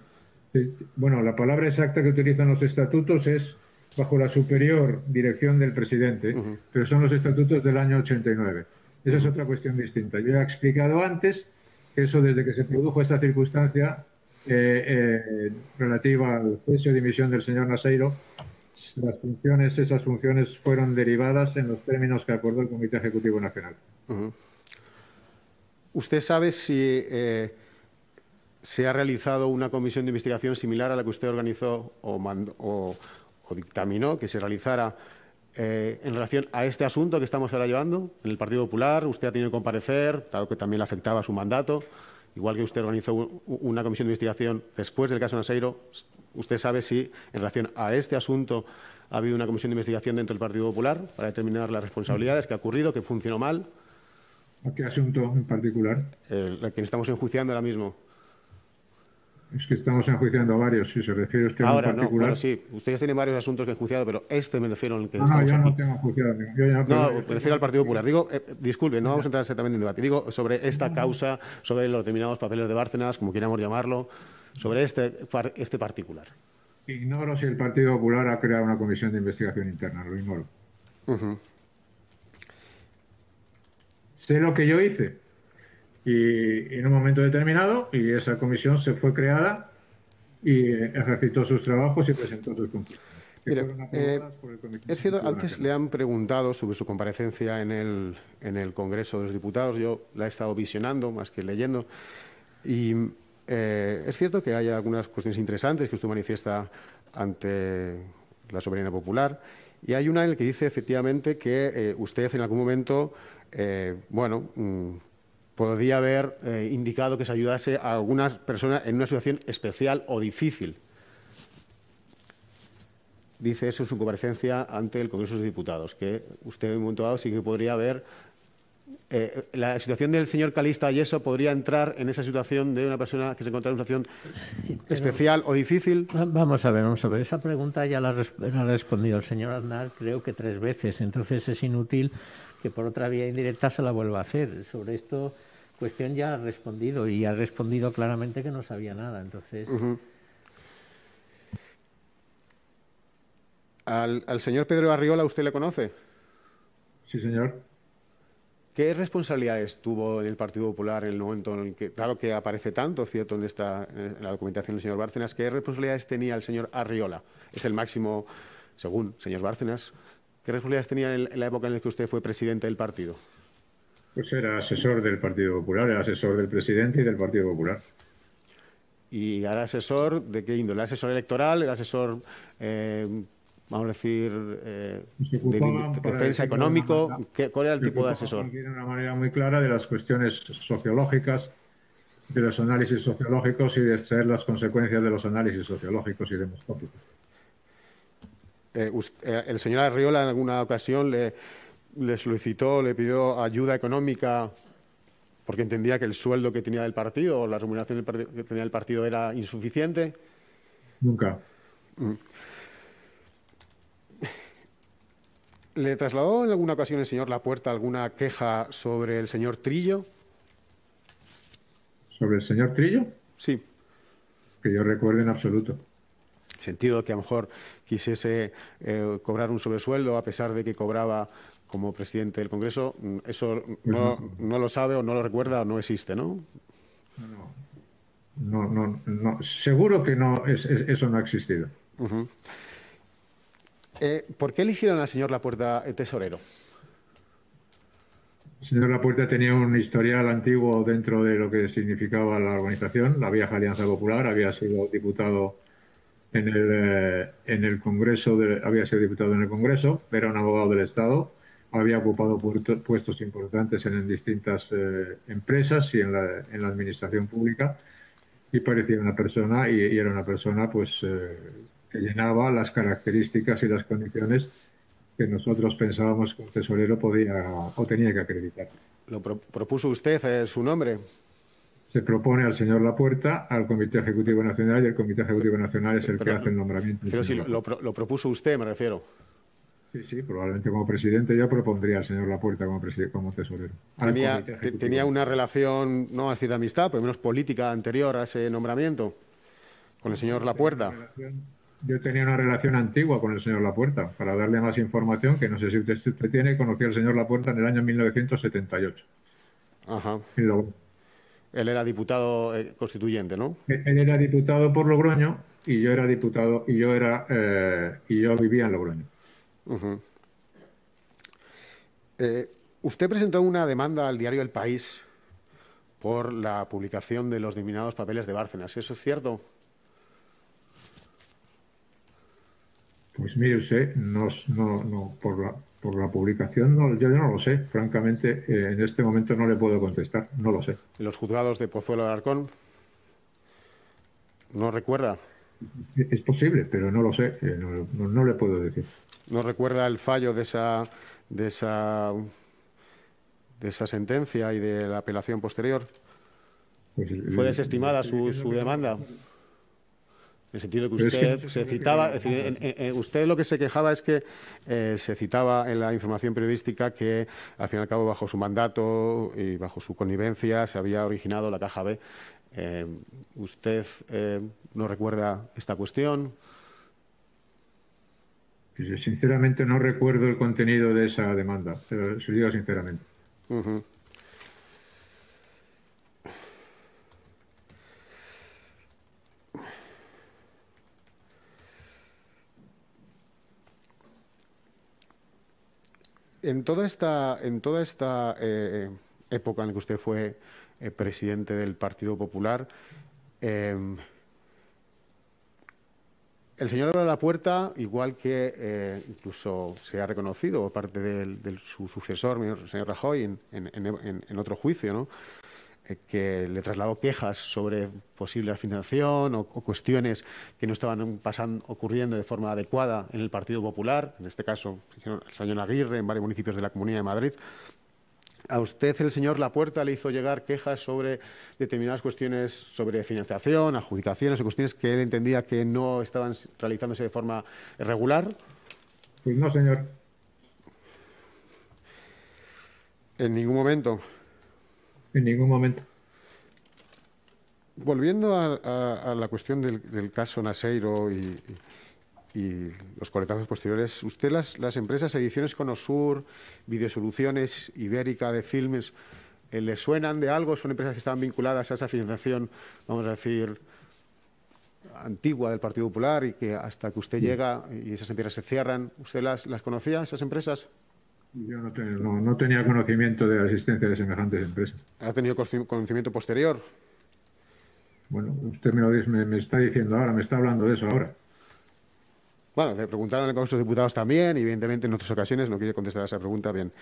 Bueno, la palabra exacta que utilizan los estatutos es bajo la superior dirección del presidente, pero son los estatutos del año 89. Esa es otra cuestión distinta. Yo he explicado antes que eso, desde que se produjo esta circunstancia relativa al juicio de dimisión del señor Naseiro, esas funciones fueron derivadas en los términos que acordó el Comité Ejecutivo Nacional. ¿Usted sabe si se ha realizado una comisión de investigación similar a la que usted organizó o dictaminó que se realizara en relación a este asunto que estamos ahora llevando en el Partido Popular? Usted ha tenido que comparecer, dado que también le afectaba su mandato, igual que usted organizó una comisión de investigación después del caso Naseiro. ¿Usted sabe si en relación a este asunto ha habido una comisión de investigación dentro del Partido Popular para determinar las responsabilidades, qué ha ocurrido, qué funcionó mal? ¿A qué asunto en particular? El que estamos enjuiciando ahora mismo. Es que estamos enjuiciando varios, si se refiere usted ahora, en particular. No, bueno, sí, ustedes tienen varios asuntos que enjuiciado, pero este me refiero al que No, yo no tengo enjuiciado. No, me refiero al Partido Popular. Digo, disculpe, no vamos a entrar exactamente en debate. Digo, sobre esta causa, sobre los determinados papeles de Bárcenas, como queramos llamarlo, sobre este particular. Ignoro si el Partido Popular ha creado una comisión de investigación interna, lo ignoro. Sé lo que yo hice y en un momento determinado, y esa comisión se fue creada y ejercitó sus trabajos y presentó sus conclusiones. Es cierto, antes le han preguntado sobre su comparecencia en el Congreso de los Diputados. Yo la he estado visionando más que leyendo. Y es cierto que hay algunas cuestiones interesantes que usted manifiesta ante la soberanía popular. Y hay una en la que dice efectivamente que usted en algún momento, podría haber indicado que se ayudase a algunas personas en una situación especial o difícil. Dice eso en su comparecencia ante el Congreso de los Diputados, que usted en un momento dado sí que podría haber... la situación del señor Calista y eso podría entrar en esa situación de una persona que se encuentra en una situación especial o difícil. Vamos a ver. Esa pregunta ya la ha respondido el señor Aznar, creo que 3 veces. Entonces es inútil que por otra vía indirecta se la vuelva a hacer. Sobre esto, cuestión ya ha respondido y ha respondido claramente que no sabía nada. Entonces... ¿Al señor Pedro Arriola usted le conoce? Sí, señor. ¿Qué responsabilidades tuvo en el Partido Popular en el momento en el que, dado que aparece tanto, cierto, en la documentación del señor Bárcenas, qué responsabilidades tenía el señor Arriola? Es el máximo, según señor Bárcenas, ¿qué responsabilidades tenía en la época en la que usted fue presidente del partido? Pues era asesor del Partido Popular, era asesor del presidente y del Partido Popular. ¿Y era asesor de qué índole? ¿Era asesor electoral? ¿Era asesor, vamos a decir, de defensa económico? ¿Cuál era el tipo de asesor? De una manera muy clara de las cuestiones sociológicas, de los análisis sociológicos y de extraer las consecuencias de los análisis sociológicos y demoscópicos. El señor Arriola en alguna ocasión le solicitó, le pidió ayuda económica porque entendía que el sueldo que tenía del partido o la remuneración que tenía el partido era insuficiente. Nunca. ¿Le trasladó en alguna ocasión el señor Lapuerta alguna queja sobre el señor Trillo? ¿Sobre el señor Trillo? Sí. Que yo recuerde en absoluto. Sentido que a lo mejor quisiese cobrar un sobresueldo a pesar de que cobraba como presidente del Congreso, eso no lo sabe o no lo recuerda o no existe, ¿no? No. Seguro que no, eso no ha existido. ¿Por qué eligieron al señor Lapuerta tesorero? El señor Lapuerta tenía un historial antiguo dentro de lo que significaba la organización, la vieja Alianza Popular, había sido diputado en el Congreso, había sido diputado en el Congreso, era un abogado del Estado, había ocupado puestos importantes en distintas empresas y en la administración pública, y parecía una persona, y era una persona pues que llenaba las características y las condiciones que nosotros pensábamos que un tesorero podía o tenía que acreditar. ¿Lo propuso usted su nombre? Se propone al señor Lapuerta, al Comité Ejecutivo Nacional, y el Comité Ejecutivo Nacional es el que hace el nombramiento. Pero sí, lo propuso usted, me refiero. Sí, sí, probablemente como presidente yo propondría al señor Lapuerta como tesorero. Tenía una relación, no así de amistad, pero menos política anterior a ese nombramiento con el señor Lapuerta. Yo tenía una relación antigua con el señor Lapuerta, para darle más información, que no sé si usted tiene, conocí al señor Lapuerta en el año 1978. Ajá. En Logroño. Él era diputado constituyente, ¿no? Él era diputado por Logroño y yo era diputado y yo vivía en Logroño. Uh-huh. Usted presentó una demanda al diario El País por la publicación de los denominados papeles de Bárcenas. ¿Eso es cierto? Pues mire usted, por la publicación yo no lo sé. Francamente, en este momento no le puedo contestar, no lo sé. ¿En los juzgados de Pozuelo de Alarcón? ¿No recuerda? Es posible, pero no lo sé, no le puedo decir. ¿No recuerda el fallo de esa sentencia y de la apelación posterior? Pues, ¿Fue desestimada su demanda? En el sentido que usted se citaba, es decir, usted lo que se quejaba es que se citaba en la información periodística que, al fin y al cabo, bajo su mandato y bajo su connivencia se había originado la Caja B. ¿Usted no recuerda esta cuestión? Sinceramente no recuerdo el contenido de esa demanda, pero se lo digo sinceramente. Uh-huh. En toda esta época en la que usted fue presidente del Partido Popular, el señor Lapuerta, igual que incluso se ha reconocido por parte de su sucesor, el señor Rajoy, en otro juicio, ¿no? Que le trasladó quejas sobre posible financiación o cuestiones que no estaban ocurriendo de forma adecuada en el Partido Popular, en este caso el señor Aguirre, en varios municipios de la Comunidad de Madrid. ¿A usted el señor Lapuerta le hizo llegar quejas sobre determinadas cuestiones sobre financiación, adjudicaciones o cuestiones que él entendía que no estaban realizándose de forma regular? Pues no, señor. ¿En ningún momento? En ningún momento. Volviendo a la cuestión del caso Naseiro y los coletazos posteriores, ¿usted las empresas Ediciones Conosur, Videosoluciones, Ibérica de Filmes, le suenan de algo? ¿Son empresas que estaban vinculadas a esa financiación, vamos a decir, antigua del Partido Popular y que hasta que usted llega y esas empresas se cierran, ¿usted las conocía, esas empresas? Yo no tenía conocimiento de la existencia de semejantes empresas. ¿Ha tenido conocimiento posterior? Bueno, usted me está diciendo ahora, me está hablando de eso ahora. Bueno, le preguntaron en el Congreso de Diputados también, y evidentemente en otras ocasiones no quiere contestar a esa pregunta. Bien.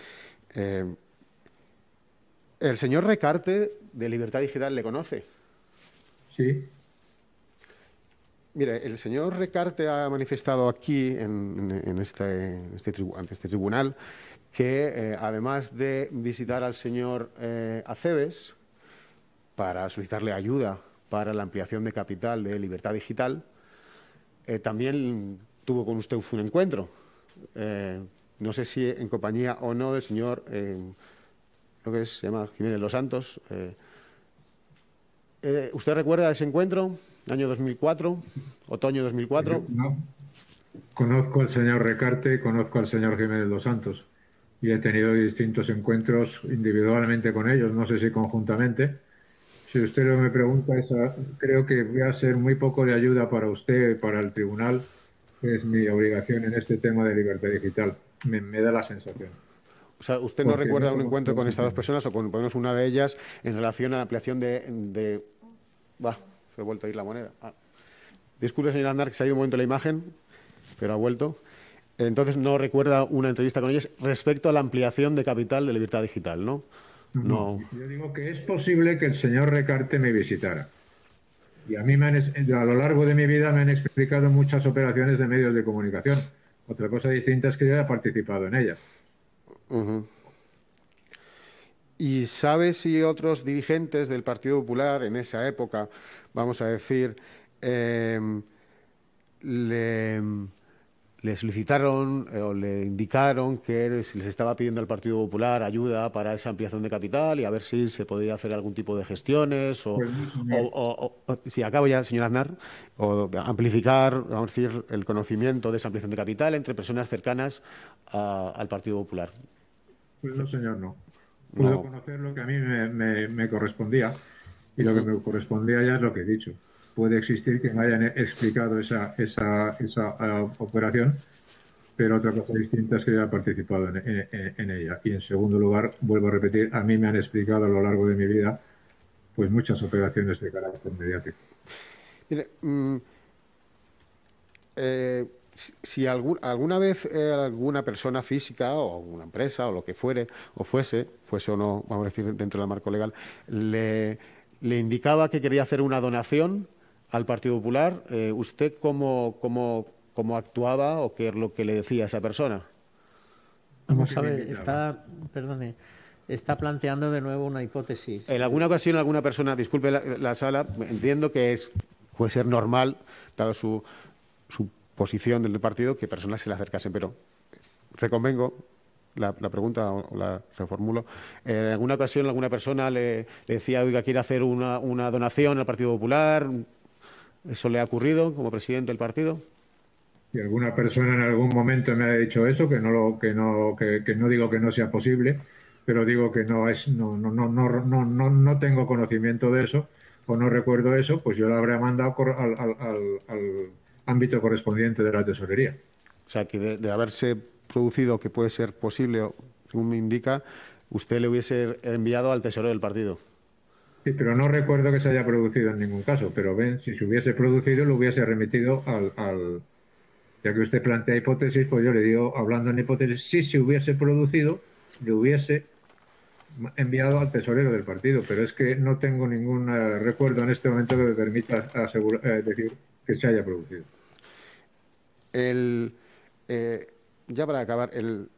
¿El señor Recarte, de Libertad Digital, le conoce? Sí. Mire, el señor Recarte ha manifestado aquí, ante este tribunal, que además de visitar al señor Acebes para solicitarle ayuda para la ampliación de capital de Libertad Digital, también tuvo con usted un encuentro. No sé si en compañía o no del señor, lo que se llama Jiménez Los Santos. ¿Usted recuerda ese encuentro? Año 2004, otoño 2004. No. Conozco al señor Recarte, conozco al señor Jiménez Los Santos y he tenido distintos encuentros individualmente con ellos, no sé si conjuntamente. Si usted me pregunta, creo que voy a ser muy poco de ayuda para usted y para el tribunal, que es mi obligación en este tema de libertad digital. Me da la sensación. O sea, ¿usted no recuerda un encuentro con estas dos personas o con por lo menos una de ellas en relación a la ampliación se ha vuelto a ir la moneda. Disculpe, señor Aznar, que se ha ido un momento la imagen, pero ha vuelto. Entonces, no recuerda una entrevista con ellas respecto a la ampliación de capital de Libertad Digital, ¿no? No. Yo digo que es posible que el señor Recarte me visitara. Y a mí a lo largo de mi vida me han explicado muchas operaciones de medios de comunicación. Otra cosa distinta es que yo haya participado en ellas. Uh-huh. ¿Y sabe si otros dirigentes del Partido Popular en esa época, vamos a decir, le le solicitaron o le indicaron que les estaba pidiendo al Partido Popular ayuda para esa ampliación de capital y a ver si se podía hacer algún tipo de gestiones si acabo ya, señor Aznar, o amplificar, vamos a decir, el conocimiento de esa ampliación de capital entre personas cercanas al Partido Popular. Pues no, señor, no. Puedo conocer lo que a mí me correspondía y lo que me correspondía ya es lo que he dicho. Puede existir que me hayan explicado esa operación, pero otra cosa distinta es que haya participado en ella. Y en segundo lugar, vuelvo a repetir, a mí me han explicado a lo largo de mi vida pues muchas operaciones de carácter mediático. Mire, si alguna vez alguna persona física o alguna empresa o lo que fuese o no, vamos a decir, dentro del marco legal, le indicaba que quería hacer una donación al Partido Popular, ¿usted cómo actuaba o qué es lo que le decía a esa persona? Vamos a ver, está planteando de nuevo una hipótesis. En alguna ocasión, alguna persona, disculpe la sala, entiendo que puede ser normal, dado su posición del partido, que personas se le acercasen, pero reconvengo la pregunta o la reformulo. En alguna ocasión alguna persona le decía, oiga, quiere hacer una donación al Partido Popular. ¿Eso le ha ocurrido como presidente del partido? Si alguna persona en algún momento me ha dicho eso, que no digo que no sea posible, pero digo que no tengo conocimiento de eso o no recuerdo eso, pues yo lo habré mandado al ámbito correspondiente de la tesorería. O sea, que de haberse producido, que puede ser posible, según me indica, usted le hubiese enviado al tesorero del partido. Sí, pero no recuerdo que se haya producido en ningún caso, pero si se hubiese producido, lo hubiese remitido ya que usted plantea hipótesis, pues yo le digo, hablando en hipótesis, si se hubiese producido, le hubiese enviado al tesorero del partido, pero es que no tengo ningún recuerdo en este momento que me permita decir que se haya producido. Ya para acabar, el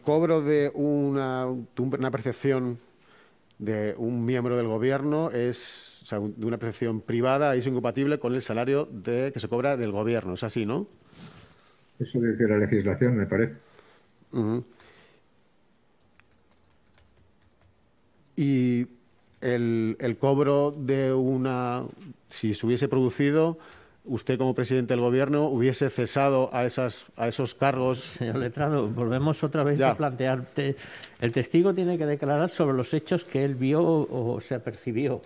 cobro de una percepción de un miembro del gobierno es, o sea, de una percepción privada, es incompatible con el salario que se cobra del gobierno. Es así, ¿no? Eso dice la legislación, me parece. Y el cobro de si se hubiese producido, usted como presidente del gobierno hubiese cesado a esos cargos. Señor letrado, volvemos otra vez a plantearte. El testigo tiene que declarar sobre los hechos que él vio o se percibió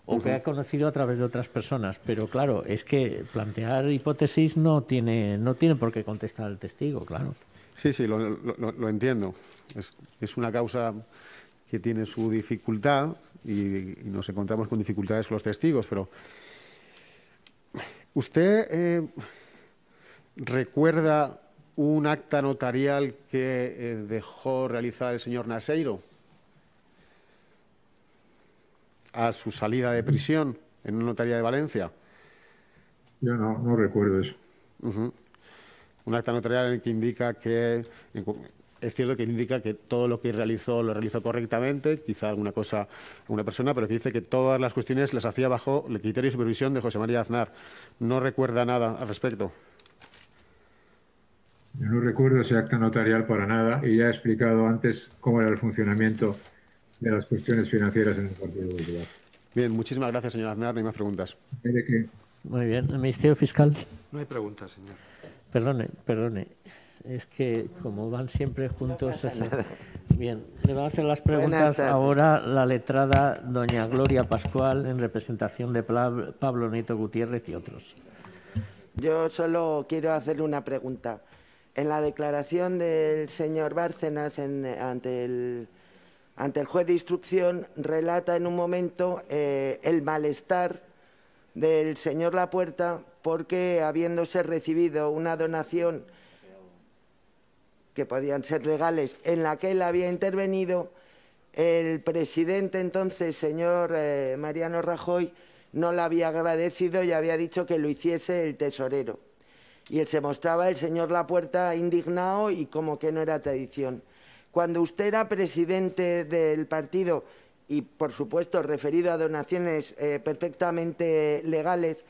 o que ha conocido a través de otras personas. Pero claro, es que plantear hipótesis no tiene por qué contestar el testigo, claro. Sí, lo entiendo. Es una causa que tiene su dificultad y nos encontramos con dificultades con los testigos, pero ¿usted recuerda un acta notarial que dejó realizar el señor Naseiro a su salida de prisión en una notaría de Valencia? Yo no recuerdo eso. Un acta notarial en el que indica que es cierto que indica que todo lo que realizó lo realizó correctamente, quizá alguna persona, pero que dice que todas las cuestiones las hacía bajo el criterio y supervisión de José María Aznar. ¿No recuerda nada al respecto? Yo no recuerdo ese acta notarial para nada y ya he explicado antes cómo era el funcionamiento de las cuestiones financieras en el Partido Popular. Bien, muchísimas gracias, señor Aznar. No hay más preguntas. Muy bien. ¿El Ministerio Fiscal? No hay preguntas, señor. Perdone. Es que como van siempre juntos... Bien, le va a hacer las preguntas ahora la letrada doña Gloria Pascual en representación de Pablo Nieto Gutiérrez y otros. Yo solo quiero hacerle una pregunta. En la declaración del señor Bárcenas ante el juez de instrucción relata en un momento el malestar del señor Lapuerta porque habiéndose recibido una donación que podían ser legales, en la que él había intervenido, el presidente entonces, señor Mariano Rajoy, no le había agradecido y había dicho que lo hiciese el tesorero. Y él se mostraba, el señor Lapuerta, indignado y como que no era tradición. Cuando usted era presidente del partido y, por supuesto, referido a donaciones perfectamente legales,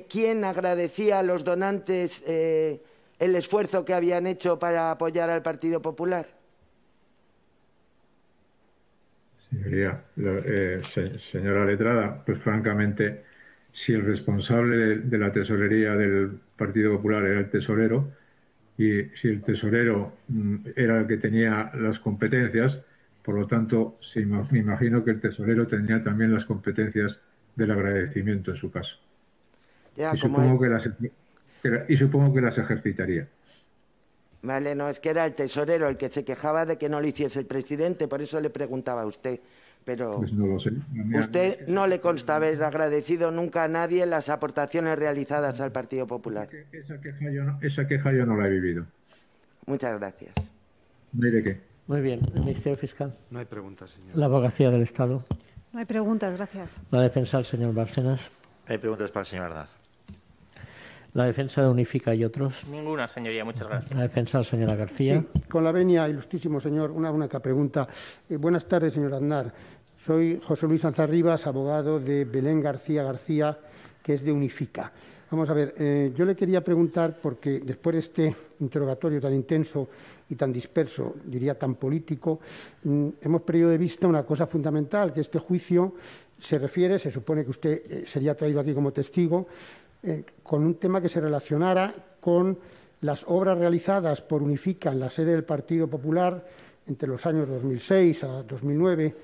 ¿quién agradecía a los donantes el esfuerzo que habían hecho para apoyar al Partido Popular? Señora letrada, pues francamente, si el responsable de la tesorería del Partido Popular era el tesorero, y si el tesorero era el que tenía las competencias, por lo tanto, me imagino que el tesorero tenía también las competencias del agradecimiento en su caso. Ya, y supongo que las ejercitaría. Vale, no, es que era el tesorero el que se quejaba de que no lo hiciese el presidente, por eso le preguntaba a usted. Pero pues no lo sé. Usted no le consta haber agradecido nunca a nadie las aportaciones realizadas al Partido Popular. Esa queja yo no la he vivido. Muchas gracias. ¿No hay de qué? Muy bien. ¿El Ministerio Fiscal? No hay preguntas, señor. ¿La Abogacía del Estado? No hay preguntas, gracias. ¿La Defensa del señor Bárcenas? Hay preguntas para el señor Aznar. ¿La Defensa de Unifica y otros? Ninguna, señoría. Muchas gracias. ¿La Defensa de la señora García? Sí, con la venia, ilustrísimo señor, una única pregunta. Buenas tardes, señor Aznar. Soy José Luis Anzarribas, abogado de Belén García García, que es de Unifica. Vamos a ver, yo le quería preguntar, porque después de este interrogatorio tan intenso y tan disperso, diría tan político, hemos perdido de vista una cosa fundamental, que este juicio se refiere, se supone que usted sería traído aquí como testigo, con un tema que se relacionara con las obras realizadas por Unifica en la sede del Partido Popular entre los años 2006 a 2009,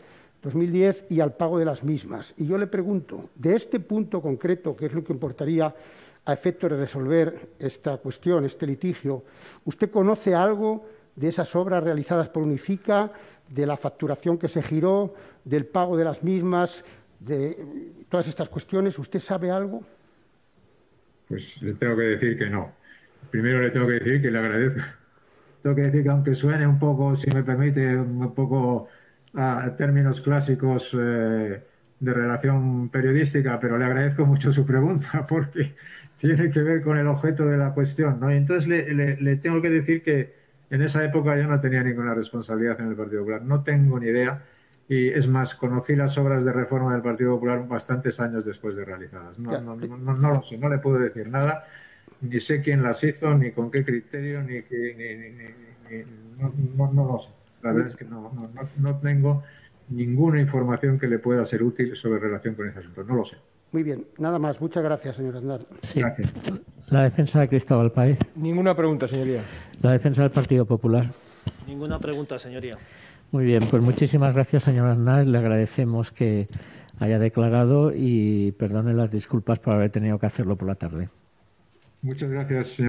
2010 y al pago de las mismas. Y yo le pregunto, de este punto concreto, que es lo que importaría a efecto de resolver esta cuestión, este litigio, ¿usted conoce algo de esas obras realizadas por Unifica, de la facturación que se giró, del pago de las mismas, de todas estas cuestiones? ¿Usted sabe algo? Pues le tengo que decir que no. Primero le tengo que decir que le agradezco. Tengo que decir que aunque suene un poco, si me permite, un poco a términos clásicos de relación periodística, pero le agradezco mucho su pregunta porque tiene que ver con el objeto de la cuestión, ¿no? Y entonces le tengo que decir que en esa época yo no tenía ninguna responsabilidad en el Partido Popular, no tengo ni idea, y es más, conocí las obras de reforma del Partido Popular bastantes años después de realizadas. No lo sé, no le puedo decir nada, ni sé quién las hizo, ni con qué criterio, no lo sé. La verdad es que no tengo ninguna información que le pueda ser útil sobre relación con ese asunto. No lo sé. Muy bien. Nada más. Muchas gracias, señor Aznar. Sí. Gracias. ¿La Defensa de Cristóbal Páez? Ninguna pregunta, señoría. ¿La Defensa del Partido Popular? Ninguna pregunta, señoría. Muy bien. Pues muchísimas gracias, señor Aznar. Le agradecemos que haya declarado y perdone las disculpas por haber tenido que hacerlo por la tarde. Muchas gracias, señor.